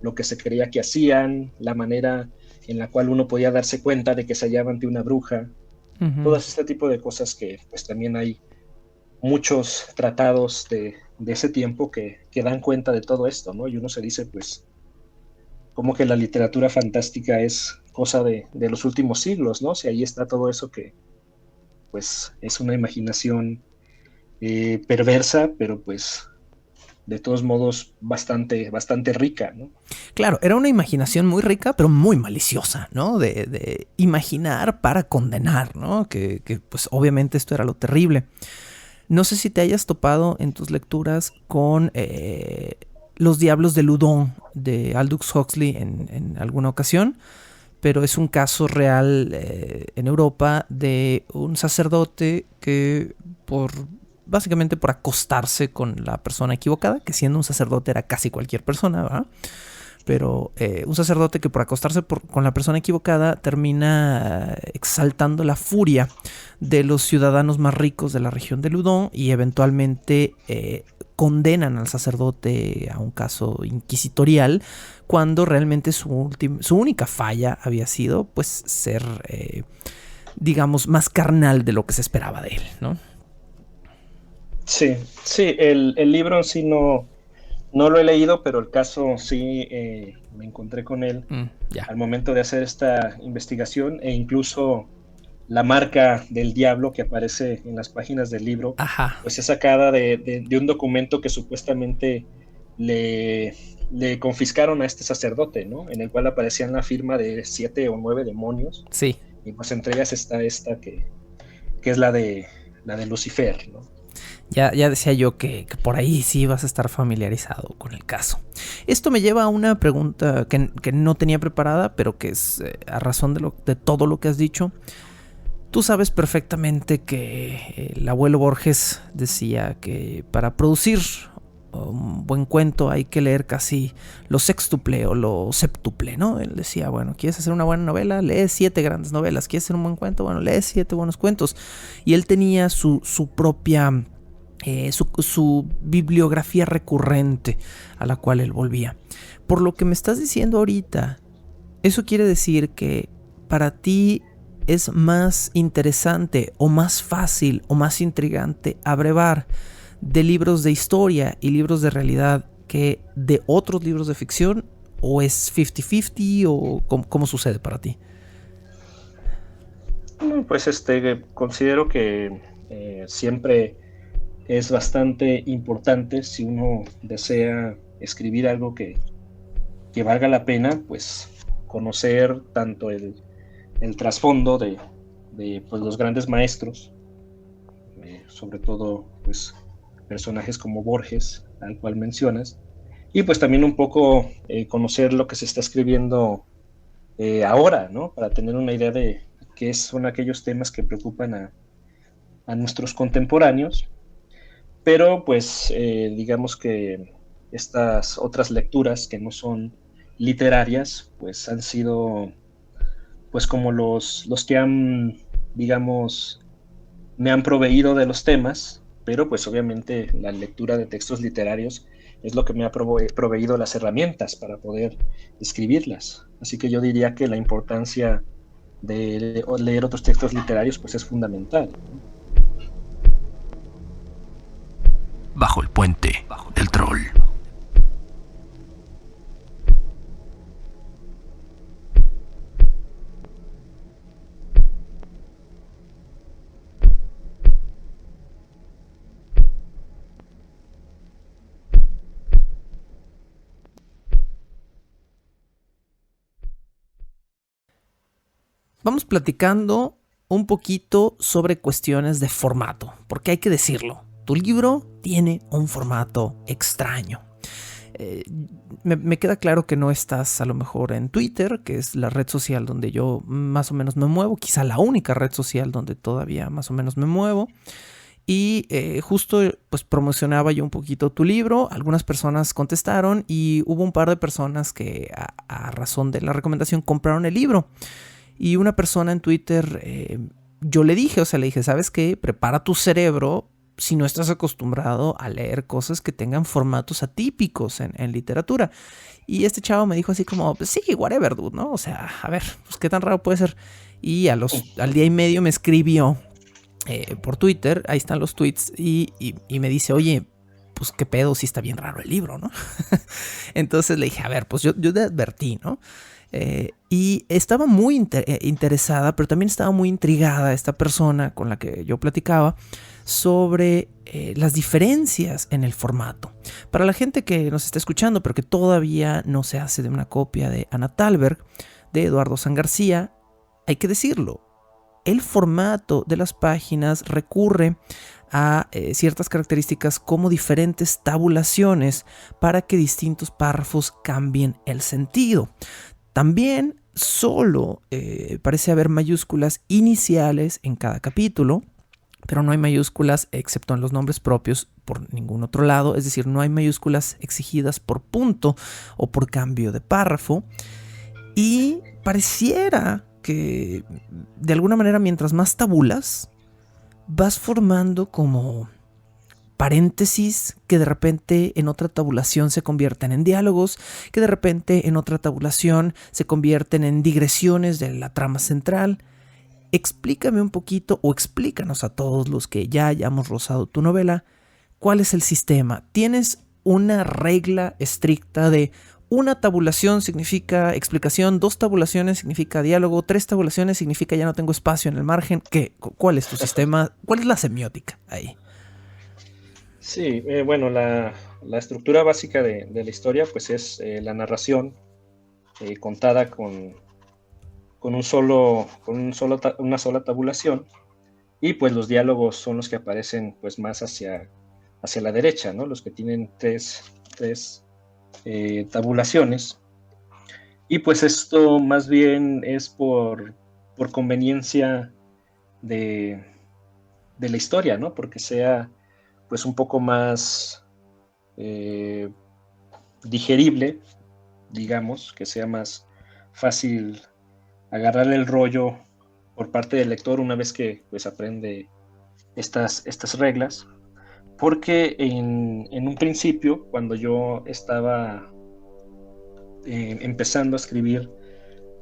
S3: Lo que se creía que hacían, la manera en la cual uno podía darse cuenta de que se hallaba ante una bruja, todo este tipo de cosas que pues también hay muchos tratados de ese tiempo que dan cuenta de todo esto, ¿no? Y uno se dice, pues, como que la literatura fantástica es cosa de los últimos siglos, ¿no? Si ahí está todo eso que, pues, es una imaginación perversa, pero pues de todos modos bastante rica, ¿no?
S2: Claro, era una imaginación muy rica, pero muy maliciosa, ¿no? De imaginar para condenar, ¿no? Que pues obviamente esto era lo terrible. No sé si te hayas topado en tus lecturas con Los Diablos de Loudun de Aldous Huxley en alguna ocasión, pero es un caso real en Europa de un sacerdote que básicamente por acostarse con la persona equivocada, que siendo un sacerdote era casi cualquier persona, ¿verdad? Pero un sacerdote que por acostarse con la persona equivocada termina exaltando la furia de los ciudadanos más ricos de la región de Loudun y eventualmente condenan al sacerdote a un caso inquisitorial cuando realmente su única falla había sido pues ser digamos más carnal de lo que se esperaba de él, ¿no?
S3: Sí, el libro en sí no lo he leído, pero el caso sí me encontré con él al momento de hacer esta investigación, e incluso la marca del diablo que aparece en las páginas del libro, pues es sacada de un documento que supuestamente le le confiscaron a este sacerdote, ¿no? En el cual aparecían la firma de 7 o 9 demonios.
S2: Sí.
S3: Y pues entre ellas está esta que es la de Lucifer, ¿no?
S2: Ya decía yo que por ahí sí vas a estar familiarizado con el caso. Esto me lleva a una pregunta que no tenía preparada, pero que es a razón de todo lo que has dicho. Tú sabes perfectamente que el abuelo Borges decía que para producir un buen cuento hay que leer casi lo sextuple o lo septuple, ¿no? Él decía, bueno, ¿quieres hacer una buena novela? Lee 7 grandes novelas. ¿Quieres hacer un buen cuento? Bueno, lee 7 buenos cuentos. Y él tenía su propia... su bibliografía recurrente a la cual él volvía. Por lo que me estás diciendo ahorita, eso quiere decir que para ti es más interesante o más fácil o más intrigante abrevar de libros de historia y libros de realidad que de otros libros de ficción, o es 50-50 o ¿cómo sucede para ti?
S3: Pues considero que siempre es bastante importante, si uno desea escribir algo que valga la pena, pues conocer tanto el trasfondo de pues, los grandes maestros, sobre todo pues personajes como Borges, al cual mencionas, y pues también un poco conocer lo que se está escribiendo ahora, ¿no? Para tener una idea de qué son aquellos temas que preocupan a nuestros contemporáneos. Pero pues digamos que estas otras lecturas que no son literarias, pues han sido pues como los que han, digamos, me han proveído de los temas, pero pues obviamente la lectura de textos literarios es lo que me ha proveído las herramientas para poder escribirlas. Así que yo diría que la importancia de leer otros textos literarios pues es fundamental, ¿no?
S1: Bajo el puente del troll.
S2: Vamos platicando un poquito sobre cuestiones de formato, porque hay que decirlo, tu libro tiene un formato extraño. Me queda claro que no estás a lo mejor en Twitter, que es la red social donde yo más o menos me muevo, quizá la única red social donde todavía más o menos me muevo. Y justo pues promocionaba yo un poquito tu libro, algunas personas contestaron y hubo un par de personas que a razón de la recomendación compraron el libro. Y una persona en Twitter, yo le dije, ¿sabes qué? Prepara tu cerebro si no estás acostumbrado a leer cosas que tengan formatos atípicos en literatura. Y este chavo me dijo así como, pues sí, whatever, dude, ¿no? O sea, a ver, pues qué tan raro puede ser. Y al día y medio me escribió por Twitter, ahí están los tweets, y me dice, oye, pues qué pedo, sí está bien raro el libro, ¿no? Entonces le dije, a ver, pues yo te advertí, ¿no? Y estaba muy interesada, pero también estaba muy intrigada esta persona con la que yo platicaba sobre las diferencias en el formato. Para la gente que nos está escuchando, pero que todavía no se hace de una copia de Anna Thalberg, de Eduardo San García, hay que decirlo, el formato de las páginas recurre a ciertas características como diferentes tabulaciones para que distintos párrafos cambien el sentido. También solo parece haber mayúsculas iniciales en cada capítulo, pero no hay mayúsculas excepto en los nombres propios por ningún otro lado, es decir, no hay mayúsculas exigidas por punto o por cambio de párrafo, y pareciera que de alguna manera mientras más tabulas vas formando como paréntesis que de repente en otra tabulación se convierten en diálogos, que de repente en otra tabulación se convierten en digresiones de la trama central. Explícame un poquito, o explícanos a todos los que ya hayamos rozado tu novela, ¿cuál es el sistema? ¿Tienes una regla estricta de una tabulación significa explicación, 2 tabulaciones significa diálogo, 3 tabulaciones significa ya no tengo espacio en el margen? ¿Cuál es tu sistema? ¿Cuál es la semiótica ahí?
S3: Sí, bueno, la estructura básica de la historia pues es la narración contada una sola tabulación, y pues los diálogos son los que aparecen pues más hacia la derecha, ¿no? Los que tienen tres tabulaciones. Y pues esto más bien es por conveniencia de, de la historia, ¿no? Porque sea pues un poco más eh, digerible, digamos, que sea más fácil agarrar el rollo por parte del lector una vez que pues aprende estas reglas. Porque en un principio, cuando yo estaba empezando a escribir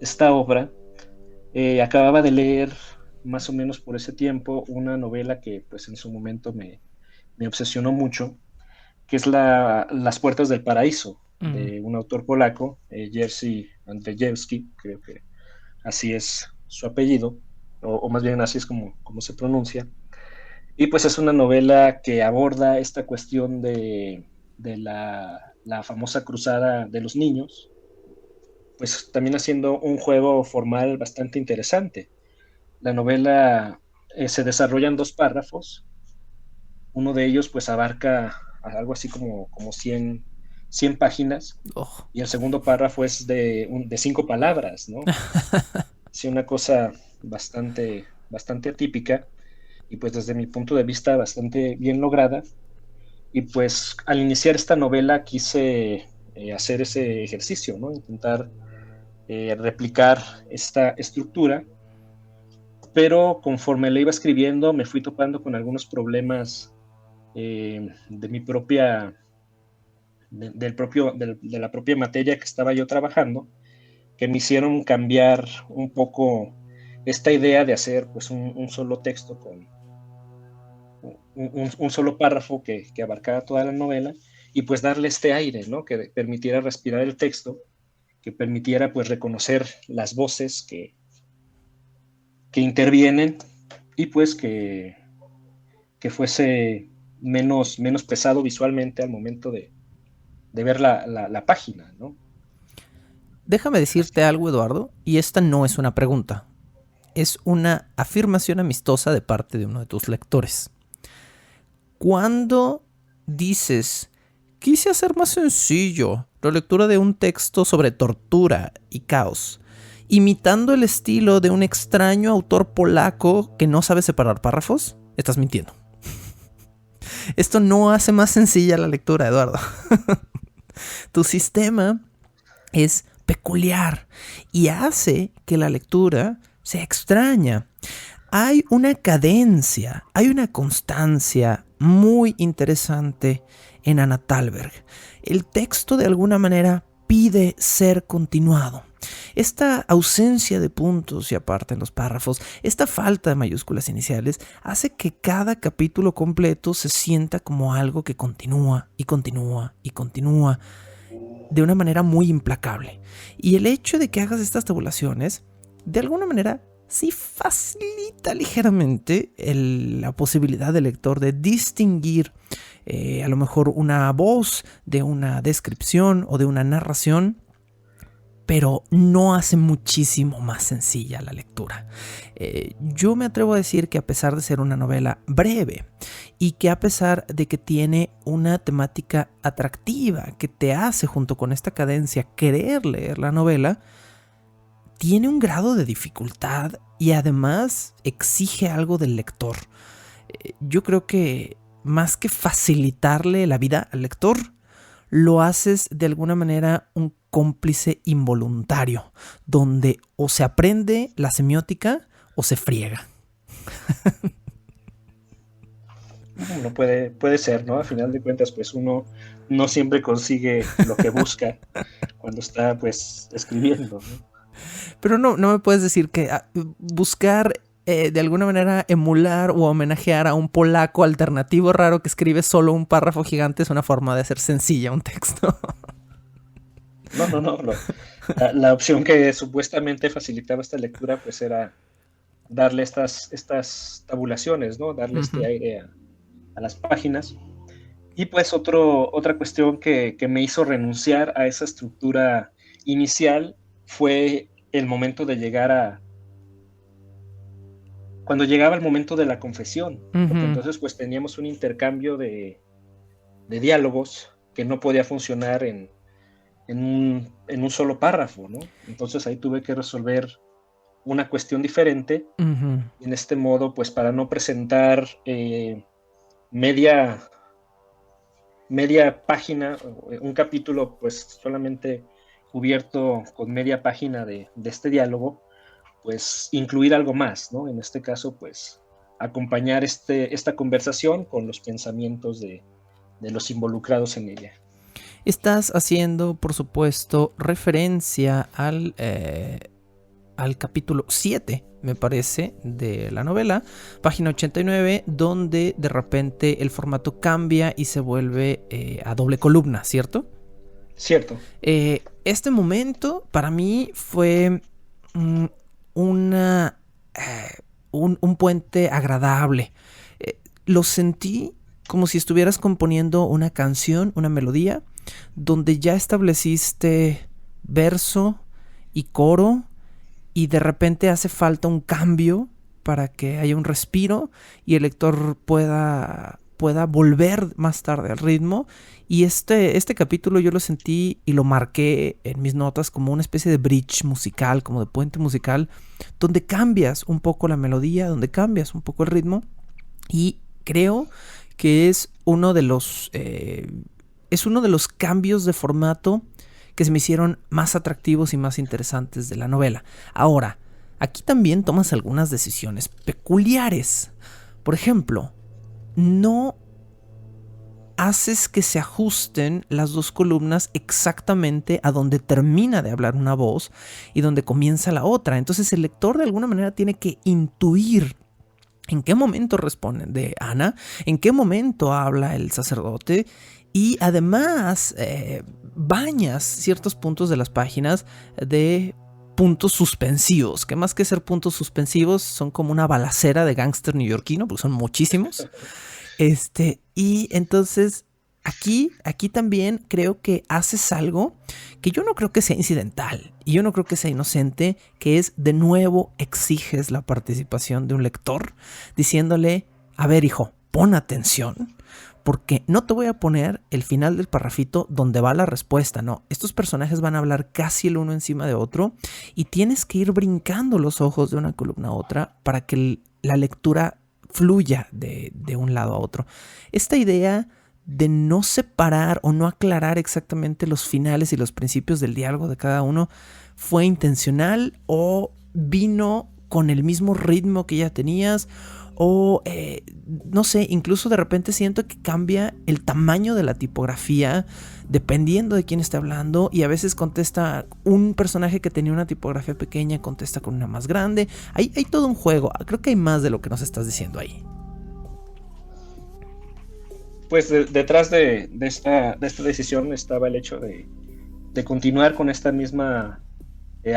S3: esta obra, acababa de leer más o menos por ese tiempo una novela que pues en su momento me obsesionó mucho, que es Las Puertas del Paraíso, de un autor polaco, Jerzy Andrzejewski, creo que así es su apellido, o más bien así es como se pronuncia. Y pues es una novela que aborda esta cuestión de la famosa cruzada de los niños, pues también haciendo un juego formal bastante interesante. La novela se desarrolla en 2 párrafos. Uno de ellos pues abarca algo así como 100 páginas,
S2: Oh.
S3: y el segundo párrafo es de 5 palabras, ¿no? Sí, una cosa bastante atípica, y pues desde mi punto de vista bastante bien lograda. Y pues al iniciar esta novela quise hacer ese ejercicio, ¿no? Intentar replicar esta estructura, pero conforme le iba escribiendo me fui topando con algunos problemas de mi propia, de la propia materia que estaba yo trabajando, que me hicieron cambiar un poco esta idea de hacer pues un solo texto con un solo párrafo que abarcara toda la novela, y pues darle este aire, ¿no? Que permitiera respirar el texto, que permitiera pues reconocer las voces que intervienen, y pues que fuese menos pesado visualmente al momento de ver la página, ¿no?
S2: Déjame decirte algo, Eduardo, y esta no es una pregunta, es una afirmación amistosa de parte de uno de tus lectores. Cuando dices, quise hacer más sencillo la lectura de un texto sobre tortura y caos, imitando el estilo de un extraño autor polaco que no sabe separar párrafos, estás mintiendo. Esto no hace más sencilla la lectura, Eduardo. Tu sistema es peculiar y hace que la lectura sea extraña. Hay una cadencia, hay una constancia muy interesante en Anna Thalberg. El texto de alguna manera pide ser continuado. Esta ausencia de puntos y aparte en los párrafos, esta falta de mayúsculas iniciales, hace que cada capítulo completo se sienta como algo que continúa y continúa y continúa de una manera muy implacable. Y el hecho de que hagas estas tabulaciones, de alguna manera, sí facilita ligeramente la posibilidad del lector de distinguir a lo mejor una voz de una descripción o de una narración, pero no hace muchísimo más sencilla la lectura. Yo me atrevo a decir que a pesar de ser una novela breve y que a pesar de que tiene una temática atractiva que te hace junto con esta cadencia querer leer la novela, tiene un grado de dificultad y además exige algo del lector. Yo creo que más que facilitarle la vida al lector, lo haces de alguna manera un cómplice involuntario, donde o se aprende la semiótica o se friega.
S3: No puede ser, ¿no? A final de cuentas, pues uno no siempre consigue lo que busca cuando está, pues, escribiendo, ¿no?
S2: Pero no me puedes decir que buscar de alguna manera emular o homenajear a un polaco alternativo raro que escribe solo un párrafo gigante es una forma de hacer sencilla un texto.
S3: No. La opción que supuestamente facilitaba esta lectura, pues era darle estas tabulaciones, ¿no? Darle este aire a las páginas. Y pues otra cuestión que me hizo renunciar a esa estructura inicial fue el momento de cuando llegaba el momento de la confesión, porque
S2: Ujú.
S3: entonces pues teníamos un intercambio de diálogos que no podía funcionar en un solo párrafo, ¿no? Entonces ahí tuve que resolver una cuestión diferente.
S2: Ujú.
S3: En este modo, pues para no presentar media, media página, un capítulo pues solamente cubierto con media página de este diálogo, pues incluir algo más, ¿no? En este caso, pues acompañar esta conversación con los pensamientos de los involucrados en ella.
S2: Estás haciendo, por supuesto, referencia al capítulo 7, me parece, de la novela, página 89, donde de repente el formato cambia y se vuelve a doble columna, ¿cierto?
S3: Cierto.
S2: Este momento para mí fue mm, una, un puente agradable. Lo sentí como si estuvieras componiendo una canción, una melodía, donde ya estableciste verso y coro y de repente hace falta un cambio para que haya un respiro y el lector pueda volver más tarde al ritmo. Y este capítulo yo lo sentí y lo marqué en mis notas como una especie de bridge musical, como de puente musical, donde cambias un poco la melodía, donde cambias un poco el ritmo. Y creo que es uno de los cambios de formato que se me hicieron más atractivos y más interesantes de la novela. Ahora, aquí también tomas algunas decisiones peculiares. Por ejemplo, no haces que se ajusten las dos columnas exactamente a donde termina de hablar una voz y donde comienza la otra. Entonces el lector de alguna manera tiene que intuir en qué momento responde de Ana, en qué momento habla el sacerdote y además bañas ciertos puntos de las páginas de puntos suspensivos, que más que ser puntos suspensivos son como una balacera de gángster neoyorquino, porque son muchísimos. Y entonces aquí también creo que haces algo que yo no creo que sea incidental y yo no creo que sea inocente, que es de nuevo exiges la participación de un lector diciéndole, a ver hijo, pon atención, porque no te voy a poner el final del parrafito donde va la respuesta, no, estos personajes van a hablar casi el uno encima de otro y tienes que ir brincando los ojos de una columna a otra para que la lectura fluya de un lado a otro. Esta idea de no separar o no aclarar exactamente los finales y los principios del diálogo de cada uno fue intencional o vino con el mismo ritmo que ya tenías o no sé, incluso de repente siento que cambia el tamaño de la tipografía dependiendo de quién esté hablando y a veces contesta un personaje que tenía una tipografía pequeña, contesta con una más grande. Hay todo un juego, creo que hay más de lo que nos estás diciendo ahí.
S3: Pues detrás de esta decisión estaba el hecho de continuar con esta misma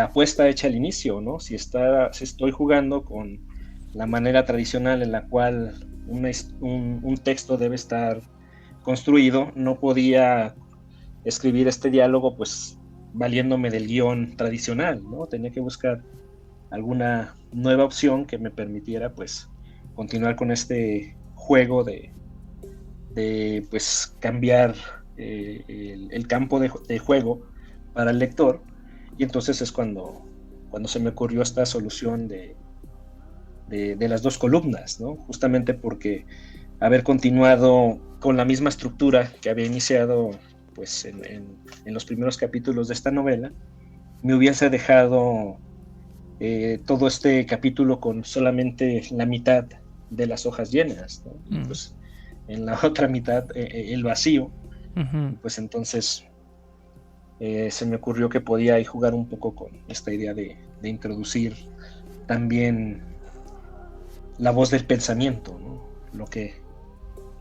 S3: apuesta hecha al inicio, ¿no? Si estoy jugando con la manera tradicional en la cual un texto debe estar construido, no podía escribir este diálogo pues valiéndome del guión tradicional, ¿no? Tenía que buscar alguna nueva opción que me permitiera pues continuar con este juego de pues cambiar el campo de juego para el lector. Y entonces es cuando se me ocurrió esta solución de las dos columnas, ¿no? Justamente porque haber continuado con la misma estructura que había iniciado pues en los primeros capítulos de esta novela, me hubiese dejado todo este capítulo con solamente la mitad de las hojas llenas, ¿no? Y pues en la otra mitad el vacío. Y pues entonces se me ocurrió que podía ahí jugar un poco con esta idea de introducir también la voz del pensamiento, ¿no? Lo que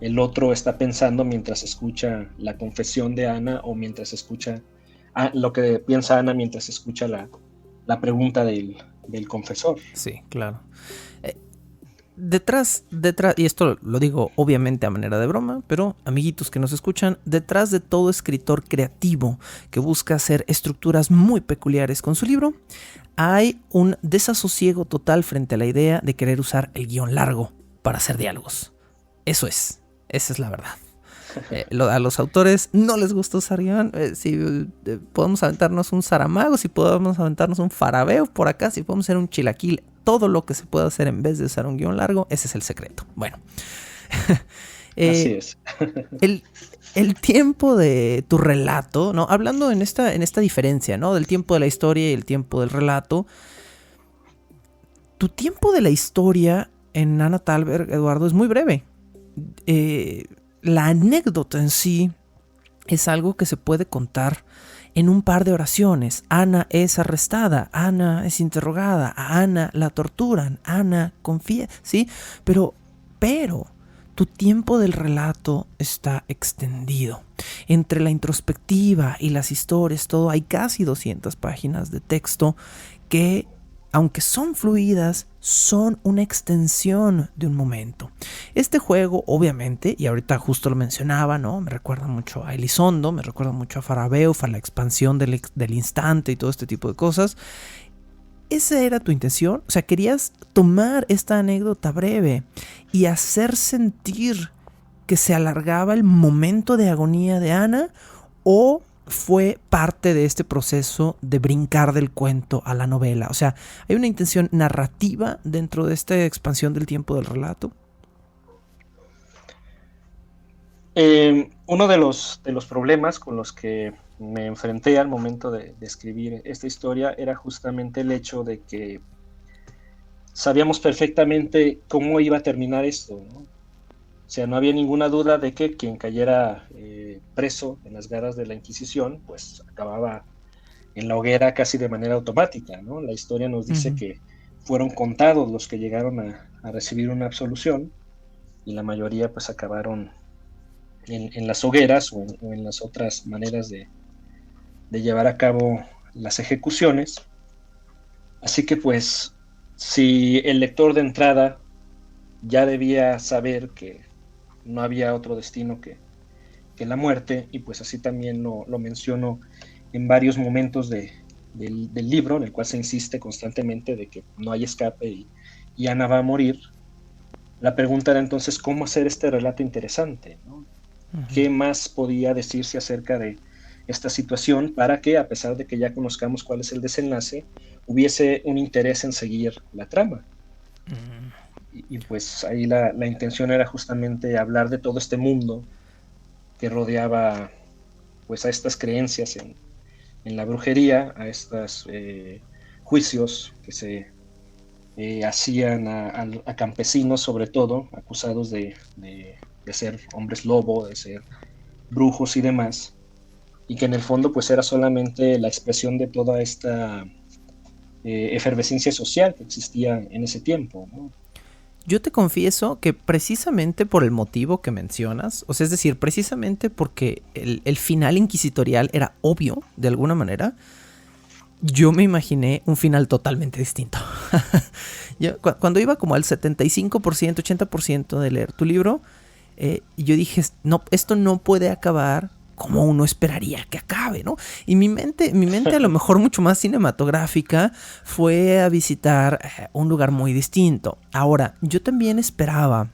S3: el otro está pensando mientras escucha la confesión de Ana o mientras escucha lo que piensa Ana mientras escucha la pregunta del confesor.
S2: Sí, claro. detrás, y esto lo digo obviamente a manera de broma, pero amiguitos que nos escuchan, detrás de todo escritor creativo que busca hacer estructuras muy peculiares con su libro, hay un desasosiego total frente a la idea de querer usar el guión largo para hacer diálogos. Esa es la verdad. A los autores no les gusta usar guión. Si podemos aventarnos un Saramago, si podemos aventarnos un Farabeo por acá, si podemos hacer un chilaquil, todo lo que se puede hacer en vez de usar un guión largo, ese es el secreto. Bueno.
S3: Así es.
S2: El tiempo de tu relato, ¿no? Hablando en esta diferencia, ¿no? Del tiempo de la historia y el tiempo del relato. Tu tiempo de la historia en Anna Thalberg, Eduardo, es muy breve. La anécdota en sí es algo que se puede contar en un par de oraciones. Ana es arrestada, Ana es interrogada, a Ana la torturan, Ana confía, ¿sí? Pero tu tiempo del relato está extendido. Entre la introspectiva y las historias, todo, hay casi 200 páginas de texto que, aunque son fluidas, son una extensión de un momento. Este juego, obviamente, y ahorita justo lo mencionaba, ¿no? Me recuerda mucho a Elizondo, me recuerda mucho a Farabeuf, a la expansión del instante y todo este tipo de cosas. ¿Esa era tu intención? O sea, querías tomar esta anécdota breve y hacer sentir que se alargaba el momento de agonía de Ana, ¿o fue parte de este proceso de brincar del cuento a la novela? O sea, ¿hay una intención narrativa dentro de esta expansión del tiempo del relato?
S3: Uno de los problemas con los que me enfrenté al momento de escribir esta historia era justamente el hecho de que sabíamos perfectamente cómo iba a terminar esto, ¿no? O sea, no había ninguna duda de que quien cayera preso en las garras de la Inquisición, pues acababa en la hoguera casi de manera automática, ¿no? La historia nos dice que fueron contados los que llegaron a recibir una absolución, y la mayoría pues acabaron en las hogueras o en las otras maneras de llevar a cabo las ejecuciones. Así que pues, si el lector de entrada ya debía saber que no había otro destino que la muerte, y pues así también lo menciono en varios momentos del libro, en el cual se insiste constantemente de que no hay escape y Ana va a morir. La pregunta era entonces cómo hacer este relato interesante, ¿no? ¿Qué más podía decirse acerca de esta situación para que, a pesar de que ya conozcamos cuál es el desenlace, hubiese un interés en seguir la trama? Y pues ahí la intención era justamente hablar de todo este mundo que rodeaba pues a estas creencias en la brujería, a estos juicios que se hacían a campesinos, sobre todo, acusados de ser hombres lobo, de ser brujos y demás, y que en el fondo pues era solamente la expresión de toda esta efervescencia social que existía en ese tiempo, ¿no?
S2: Yo te confieso que precisamente por el motivo que mencionas, o sea, es decir, precisamente porque el final inquisitorial era obvio, de alguna manera, yo me imaginé un final totalmente distinto. Cuando iba como al 75%, 80% de leer tu libro, yo dije, no, esto no puede acabar como uno esperaría que acabe, ¿no? Y mi mente a lo mejor mucho más cinematográfica fue a visitar un lugar muy distinto. Ahora, yo también esperaba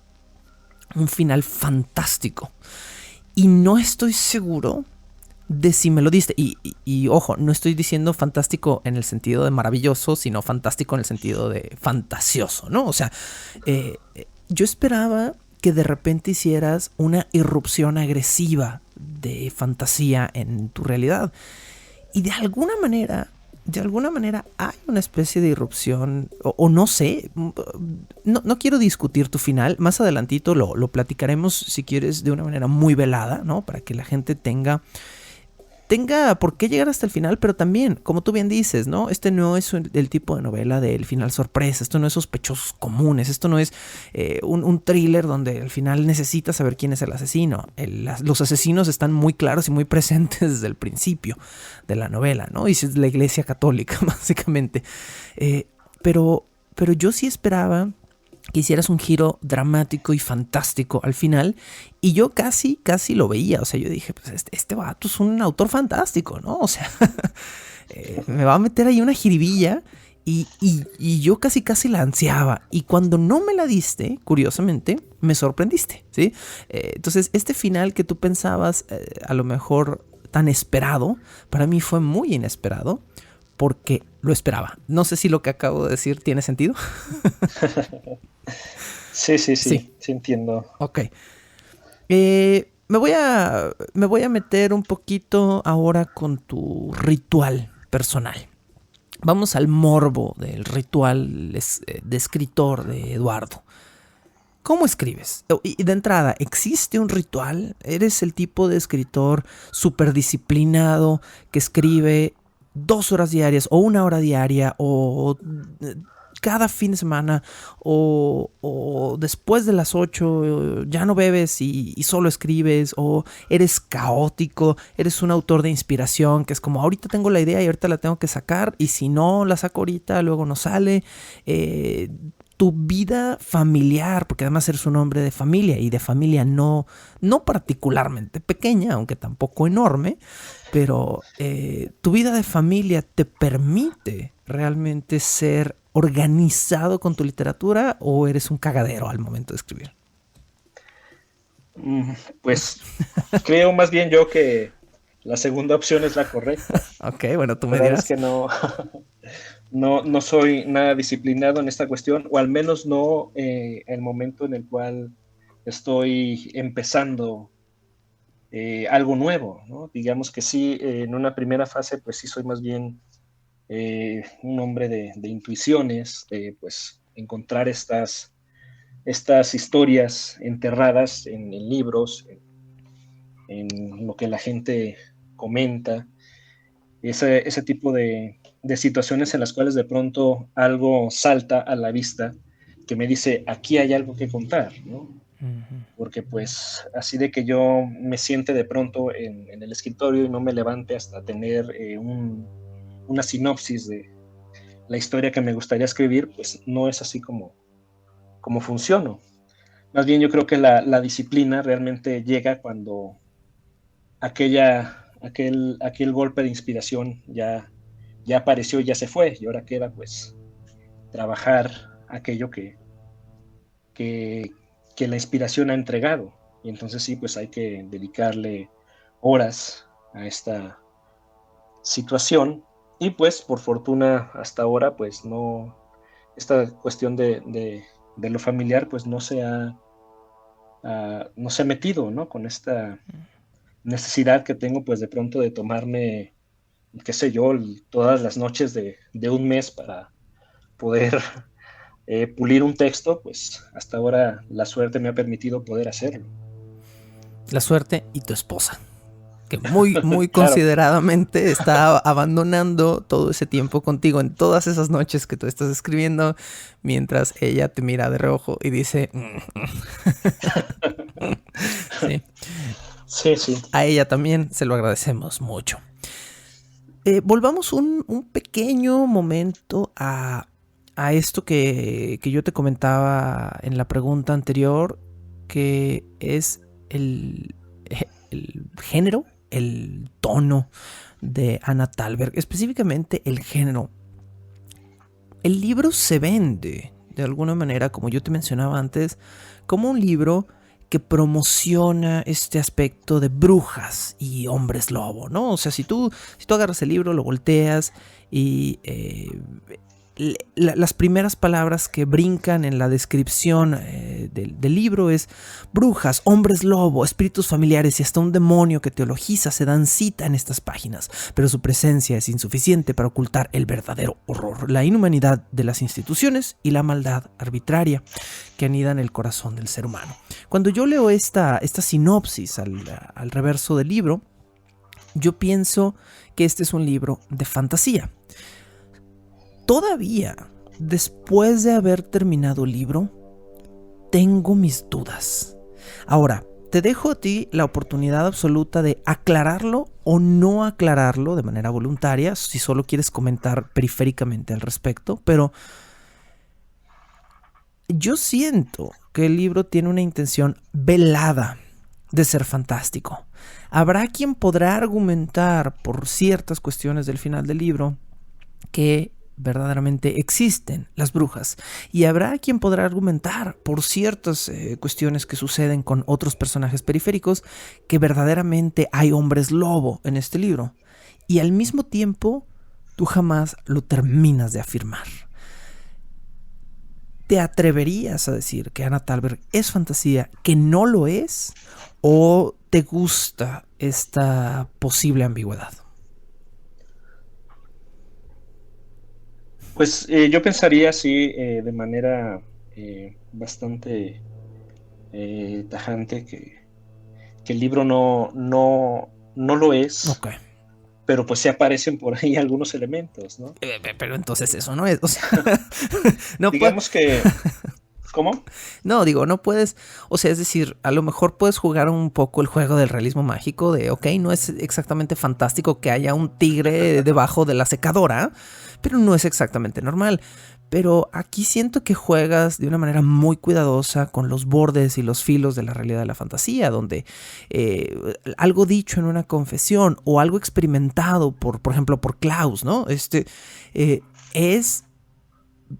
S2: un final fantástico y no estoy seguro de si me lo diste. Y ojo, no estoy diciendo fantástico en el sentido de maravilloso, sino fantástico en el sentido de fantasioso, ¿no? O sea, yo esperaba que de repente hicieras una irrupción agresiva de fantasía en tu realidad. Y de alguna manera hay una especie de irrupción, o no sé, no quiero discutir tu final, más adelantito lo platicaremos si quieres de una manera muy velada, ¿no? Para que la gente tenga por qué llegar hasta el final, pero también, como tú bien dices, ¿no? Este no es el tipo de novela del final sorpresa, esto no es sospechosos comunes, esto no es un thriller donde al final necesitas saber quién es el asesino. Los asesinos están muy claros y muy presentes desde el principio de la novela, ¿no? Y es la Iglesia Católica, básicamente. Pero yo sí esperaba que hicieras un giro dramático y fantástico al final, y yo casi lo veía. O sea, yo dije, pues este vato es un autor fantástico, ¿no? O sea, me va a meter ahí una jiribilla, y yo casi la ansiaba. Y cuando no me la diste, curiosamente, me sorprendiste, ¿sí? Entonces, este final que tú pensabas a lo mejor tan esperado, para mí fue muy inesperado, porque lo esperaba. No sé si lo que acabo de decir tiene sentido.
S3: Sí, sí,
S2: Sí.
S3: sí, sí entiendo.
S2: Ok. Me voy a meter un poquito ahora con tu ritual personal. Vamos al morbo del ritual de escritor de Eduardo. ¿Cómo escribes? Y de entrada, ¿existe un ritual? ¿Eres el tipo de escritor súper disciplinado que escribe 2 horas diarias o 1 hora diaria o cada fin de semana o después de las 8 ya no bebes y solo escribes? ¿O eres caótico? ¿Eres un autor de inspiración que es como ahorita tengo la idea y ahorita la tengo que sacar y si no la saco ahorita luego no sale? Tu vida familiar, porque además eres un hombre de familia y de familia no particularmente pequeña, aunque tampoco enorme, pero tu vida de familia te permite realmente ser organizado con tu literatura, o eres un cagadero al momento de escribir.
S3: Pues creo más bien yo que la segunda opción es la correcta.
S2: Ok, bueno, tú
S3: La
S2: me
S3: verdad es
S2: dirás.
S3: que no, no soy nada disciplinado en esta cuestión, o al menos no el momento en el cual estoy empezando algo nuevo, ¿no? Digamos que sí, en una primera fase, pues sí soy más bien un hombre de intuiciones, de pues encontrar estas historias enterradas en libros, en lo que la gente comenta, ese tipo de situaciones en las cuales de pronto algo salta a la vista que me dice, aquí hay algo que contar, ¿no? Porque pues así de que yo me siente de pronto en el escritorio y no me levante hasta tener una sinopsis de la historia que me gustaría escribir, pues no es así como funciono. Más bien yo creo que la disciplina realmente llega cuando aquel golpe de inspiración ya apareció y ya se fue, y ahora queda pues trabajar aquello que, que la inspiración ha entregado. Y entonces sí, pues hay que dedicarle horas a esta situación. Y pues por fortuna hasta ahora pues no, esta cuestión de lo familiar pues no se ha metido, ¿no? Con esta necesidad que tengo pues de pronto de tomarme, qué sé yo, todas las noches de un mes para poder pulir un texto, pues hasta ahora la suerte me ha permitido poder hacerlo.
S2: La suerte y tu esposa, que muy
S3: Claro.
S2: consideradamente está abandonando todo ese tiempo contigo en todas esas noches que tú estás escribiendo, mientras ella te mira de reojo y dice sí.
S3: Sí, sí.
S2: A ella también se lo agradecemos mucho. Volvamos un pequeño momento a esto que yo te comentaba en la pregunta anterior, que es el género, el tono de Anna Thalberg, específicamente el género. El libro se vende de alguna manera, como yo te mencionaba antes, como un libro que promociona este aspecto de brujas y hombres lobo, ¿no? O sea, si tú agarras el libro, lo volteas y las primeras palabras que brincan en la descripción del libro es brujas, hombres lobo, espíritus familiares y hasta un demonio que teologiza se dan cita en estas páginas, pero su presencia es insuficiente para ocultar el verdadero horror, la inhumanidad de las instituciones y la maldad arbitraria que anida en el corazón del ser humano. Cuando yo leo esta sinopsis al reverso del libro, yo pienso que este es un libro de fantasía. Todavía, después de haber terminado el libro, tengo mis dudas. Ahora, te dejo a ti la oportunidad absoluta de aclararlo o no aclararlo de manera voluntaria, si solo quieres comentar periféricamente al respecto, pero yo siento que el libro tiene una intención velada de ser fantástico. Habrá quien podrá argumentar por ciertas cuestiones del final del libro que verdaderamente existen las brujas, y habrá quien podrá argumentar por ciertas cuestiones que suceden con otros personajes periféricos que verdaderamente hay hombres lobo en este libro, y al mismo tiempo tú jamás lo terminas de afirmar. ¿Te atreverías a decir que Anna Thalberg es fantasía, que no lo es, o te gusta esta posible ambigüedad?
S3: Pues yo pensaría así de manera bastante tajante que el libro no lo es,
S2: Ok.
S3: pero pues sí aparecen por ahí algunos elementos, ¿no?
S2: Pero entonces eso no es, o sea, no
S3: Digamos que, ¿cómo?
S2: No, digo, no puedes, o sea, es decir, a lo mejor puedes jugar un poco el juego del realismo mágico de, ok, no es exactamente fantástico que haya un tigre debajo de la secadora, pero no es exactamente normal. Pero aquí siento que juegas de una manera muy cuidadosa con los bordes y los filos de la realidad de la fantasía, donde algo dicho en una confesión o algo experimentado por ejemplo, por Klaus, ¿no? Es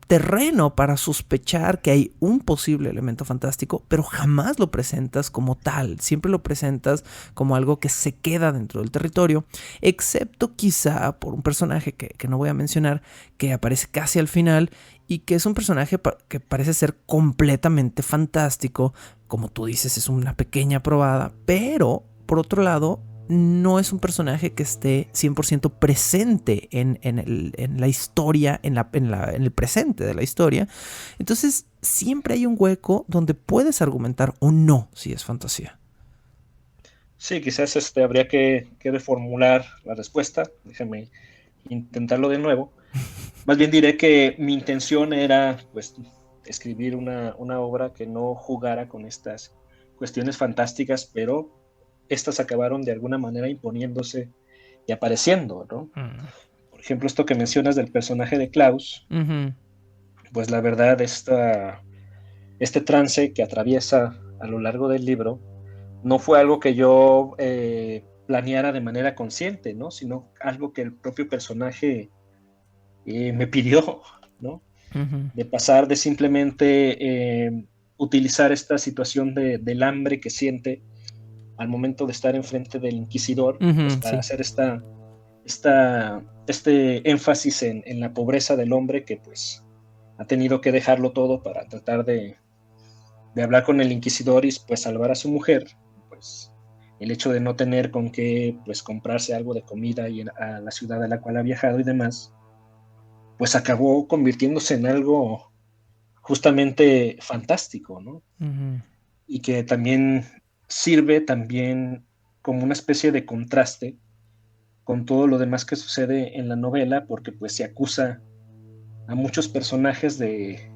S2: terreno para sospechar que hay un posible elemento fantástico, pero jamás lo presentas como tal, siempre lo presentas como algo que se queda dentro del territorio, excepto quizá por un personaje que no voy a mencionar, que aparece casi al final y que es un personaje que parece ser completamente fantástico, como tú dices, es una pequeña probada, pero por otro lado no es un personaje que esté 100% presente en la historia, en el presente de la historia. Entonces siempre hay un hueco donde puedes argumentar o no si es fantasía.
S3: Sí, quizás habría que reformular la respuesta. Déjame intentarlo de nuevo. Más bien diré que mi intención era pues escribir una obra que no jugara con estas cuestiones fantásticas, pero estas acabaron de alguna manera imponiéndose y apareciendo, ¿no? Por ejemplo, esto que mencionas del personaje de Klaus, pues la verdad, este trance que atraviesa a lo largo del libro no fue algo que yo planeara de manera consciente, ¿no? Sino algo que el propio personaje me pidió, ¿no? De pasar de simplemente utilizar esta situación del hambre que siente al momento de estar enfrente del inquisidor, pues para hacer este énfasis en la pobreza del hombre que pues ha tenido que dejarlo todo para tratar de hablar con el inquisidor y pues salvar a su mujer. Pues el hecho de no tener con qué pues comprarse algo de comida y a la ciudad a la cual ha viajado y demás, pues acabó convirtiéndose en algo justamente fantástico, ¿no? Y que también sirve también como una especie de contraste con todo lo demás que sucede en la novela, porque pues se acusa a muchos personajes de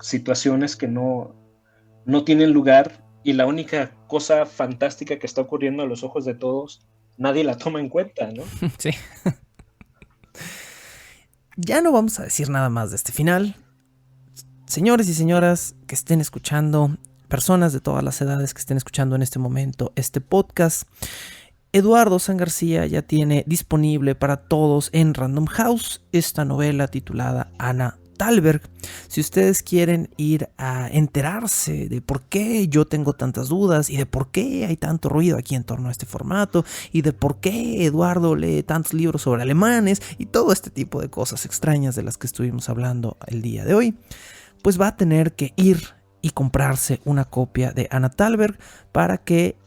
S3: situaciones que no tienen lugar, y la única cosa fantástica que está ocurriendo a los ojos de todos, nadie la toma en cuenta, ¿no?
S2: Sí. Ya no vamos a decir nada más de este final. Señores y señoras que estén escuchando, personas de todas las edades que estén escuchando en este momento este podcast, Eduardo San García ya tiene disponible para todos en Random House esta novela titulada Anna Thalberg. Si ustedes quieren ir a enterarse de por qué yo tengo tantas dudas y de por qué hay tanto ruido aquí en torno a este formato y de por qué Eduardo lee tantos libros sobre alemanes y todo este tipo de cosas extrañas de las que estuvimos hablando el día de hoy, pues va a tener que ir y comprarse una copia de Anna Thalberg para que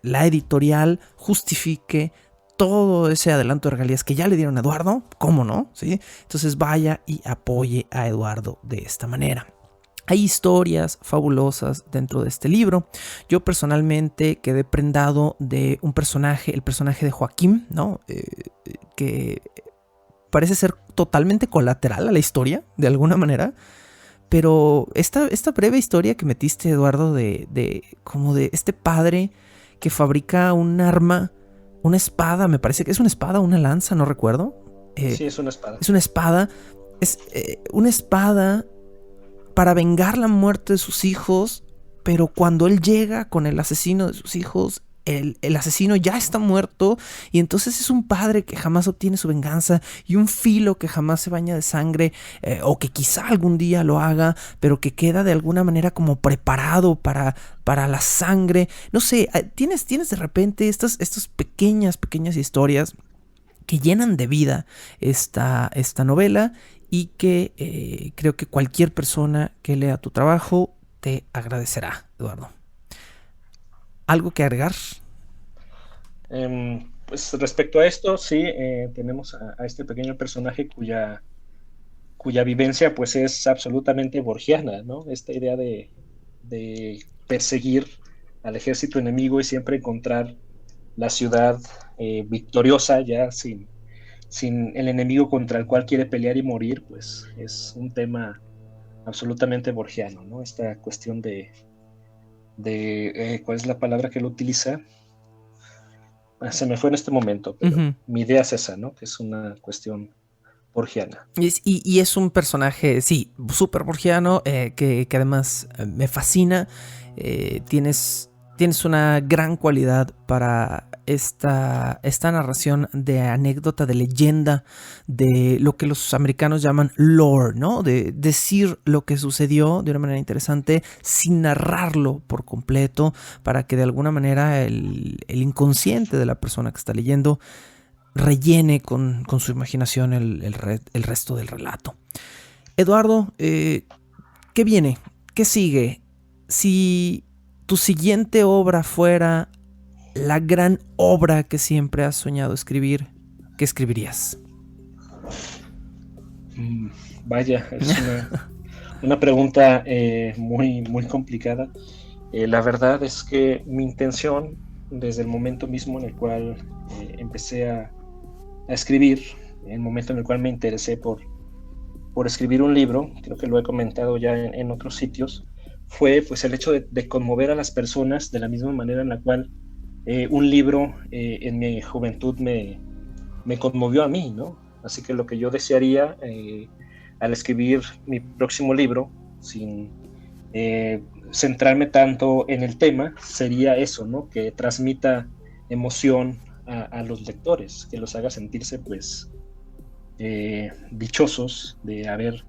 S2: la editorial justifique todo ese adelanto de regalías que ya le dieron a Eduardo, ¿cómo no? ¿Sí? Entonces vaya y apoye a Eduardo de esta manera. Hay historias fabulosas dentro de este libro. Yo personalmente quedé prendado de un personaje, el personaje de Joaquín, ¿no? Que parece ser totalmente colateral a la historia, de alguna manera. Pero esta breve historia que metiste, Eduardo, de como de este padre que fabrica un arma, una espada, me parece que es una espada, una lanza, no recuerdo.
S3: Sí, es una espada.
S2: Es una espada. Es una espada para vengar la muerte de sus hijos, pero cuando él llega con el asesino de sus hijos, el asesino ya está muerto, y entonces es un padre que jamás obtiene su venganza y un filo que jamás se baña de sangre, o que quizá algún día lo haga, pero que queda de alguna manera como preparado para la sangre. No sé, tienes de repente estas pequeñas historias que llenan de vida esta novela, y que creo que cualquier persona que lea tu trabajo te agradecerá, Eduardo. ¿Algo que agregar?
S3: Pues respecto a esto, sí, tenemos a este pequeño personaje cuya vivencia pues es absolutamente borgiana, ¿no? Esta idea de perseguir al ejército enemigo y siempre encontrar la ciudad victoriosa, ya sin el enemigo contra el cual quiere pelear y morir, pues es un tema absolutamente borgiano, ¿no? Esta cuestión de ¿cuál es la palabra que él utiliza? Se me fue en este momento, pero mi idea es esa, ¿no? Que es una cuestión borgiana.
S2: Y es un personaje, sí, súper borgiano, que además me fascina. Tienes una gran cualidad para esta narración de anécdota, de leyenda, de lo que los americanos llaman lore, ¿no? De decir lo que sucedió de una manera interesante sin narrarlo por completo, para que de alguna manera el inconsciente de la persona que está leyendo rellene con su imaginación el resto del relato. Eduardo, ¿qué viene? ¿Qué sigue? Si tu siguiente obra fuera la gran obra que siempre has soñado escribir, ¿qué escribirías?
S3: Vaya, es una pregunta muy, muy complicada. La verdad es que mi intención, desde el momento mismo en el cual empecé a escribir, el momento en el cual me interesé por escribir un libro, creo que lo he comentado ya en otros sitios, fue pues el hecho de conmover a las personas de la misma manera en la cual un libro en mi juventud me conmovió a mí, ¿no? Así que lo que yo desearía al escribir mi próximo libro, sin centrarme tanto en el tema, sería eso, ¿no? Que transmita emoción a los lectores, que los haga sentirse pues dichosos de haber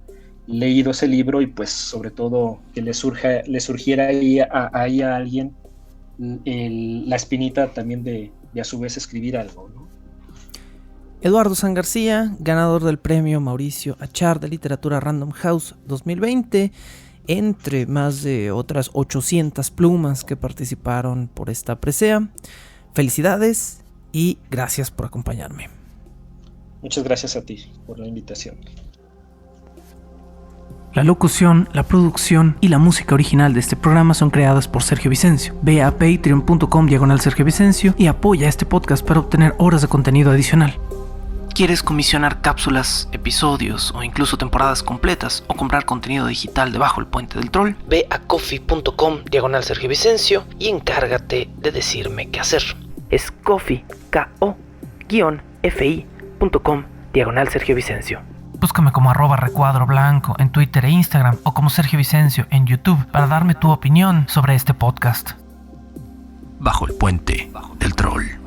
S3: leído ese libro, y pues sobre todo que le surgiera ahí a alguien la espinita también de a su vez escribir algo, ¿no?
S2: Eduardo San García, ganador del premio Mauricio Achar de Literatura Random House 2020, entre más de otras 800 plumas que participaron por esta presea. Felicidades y gracias por acompañarme.
S3: Muchas gracias a ti por la invitación.
S1: La locución, la producción y la música original de este programa son creadas por Sergio Vicencio. Ve a patreon.com/Sergio Vicencio y apoya este podcast para obtener horas de contenido adicional. ¿Quieres comisionar cápsulas, episodios o incluso temporadas completas o comprar contenido digital de Bajo el Puente del Troll? Ve a coffee.com/Sergio Vicencio y encárgate de decirme qué hacer. Es coffee, ko-fi.com/Sergio Vicencio. Búscame como @recuadro_blanco en Twitter e Instagram, o como Sergio Vicencio en YouTube, para darme tu opinión sobre este podcast. Bajo el Puente del Troll.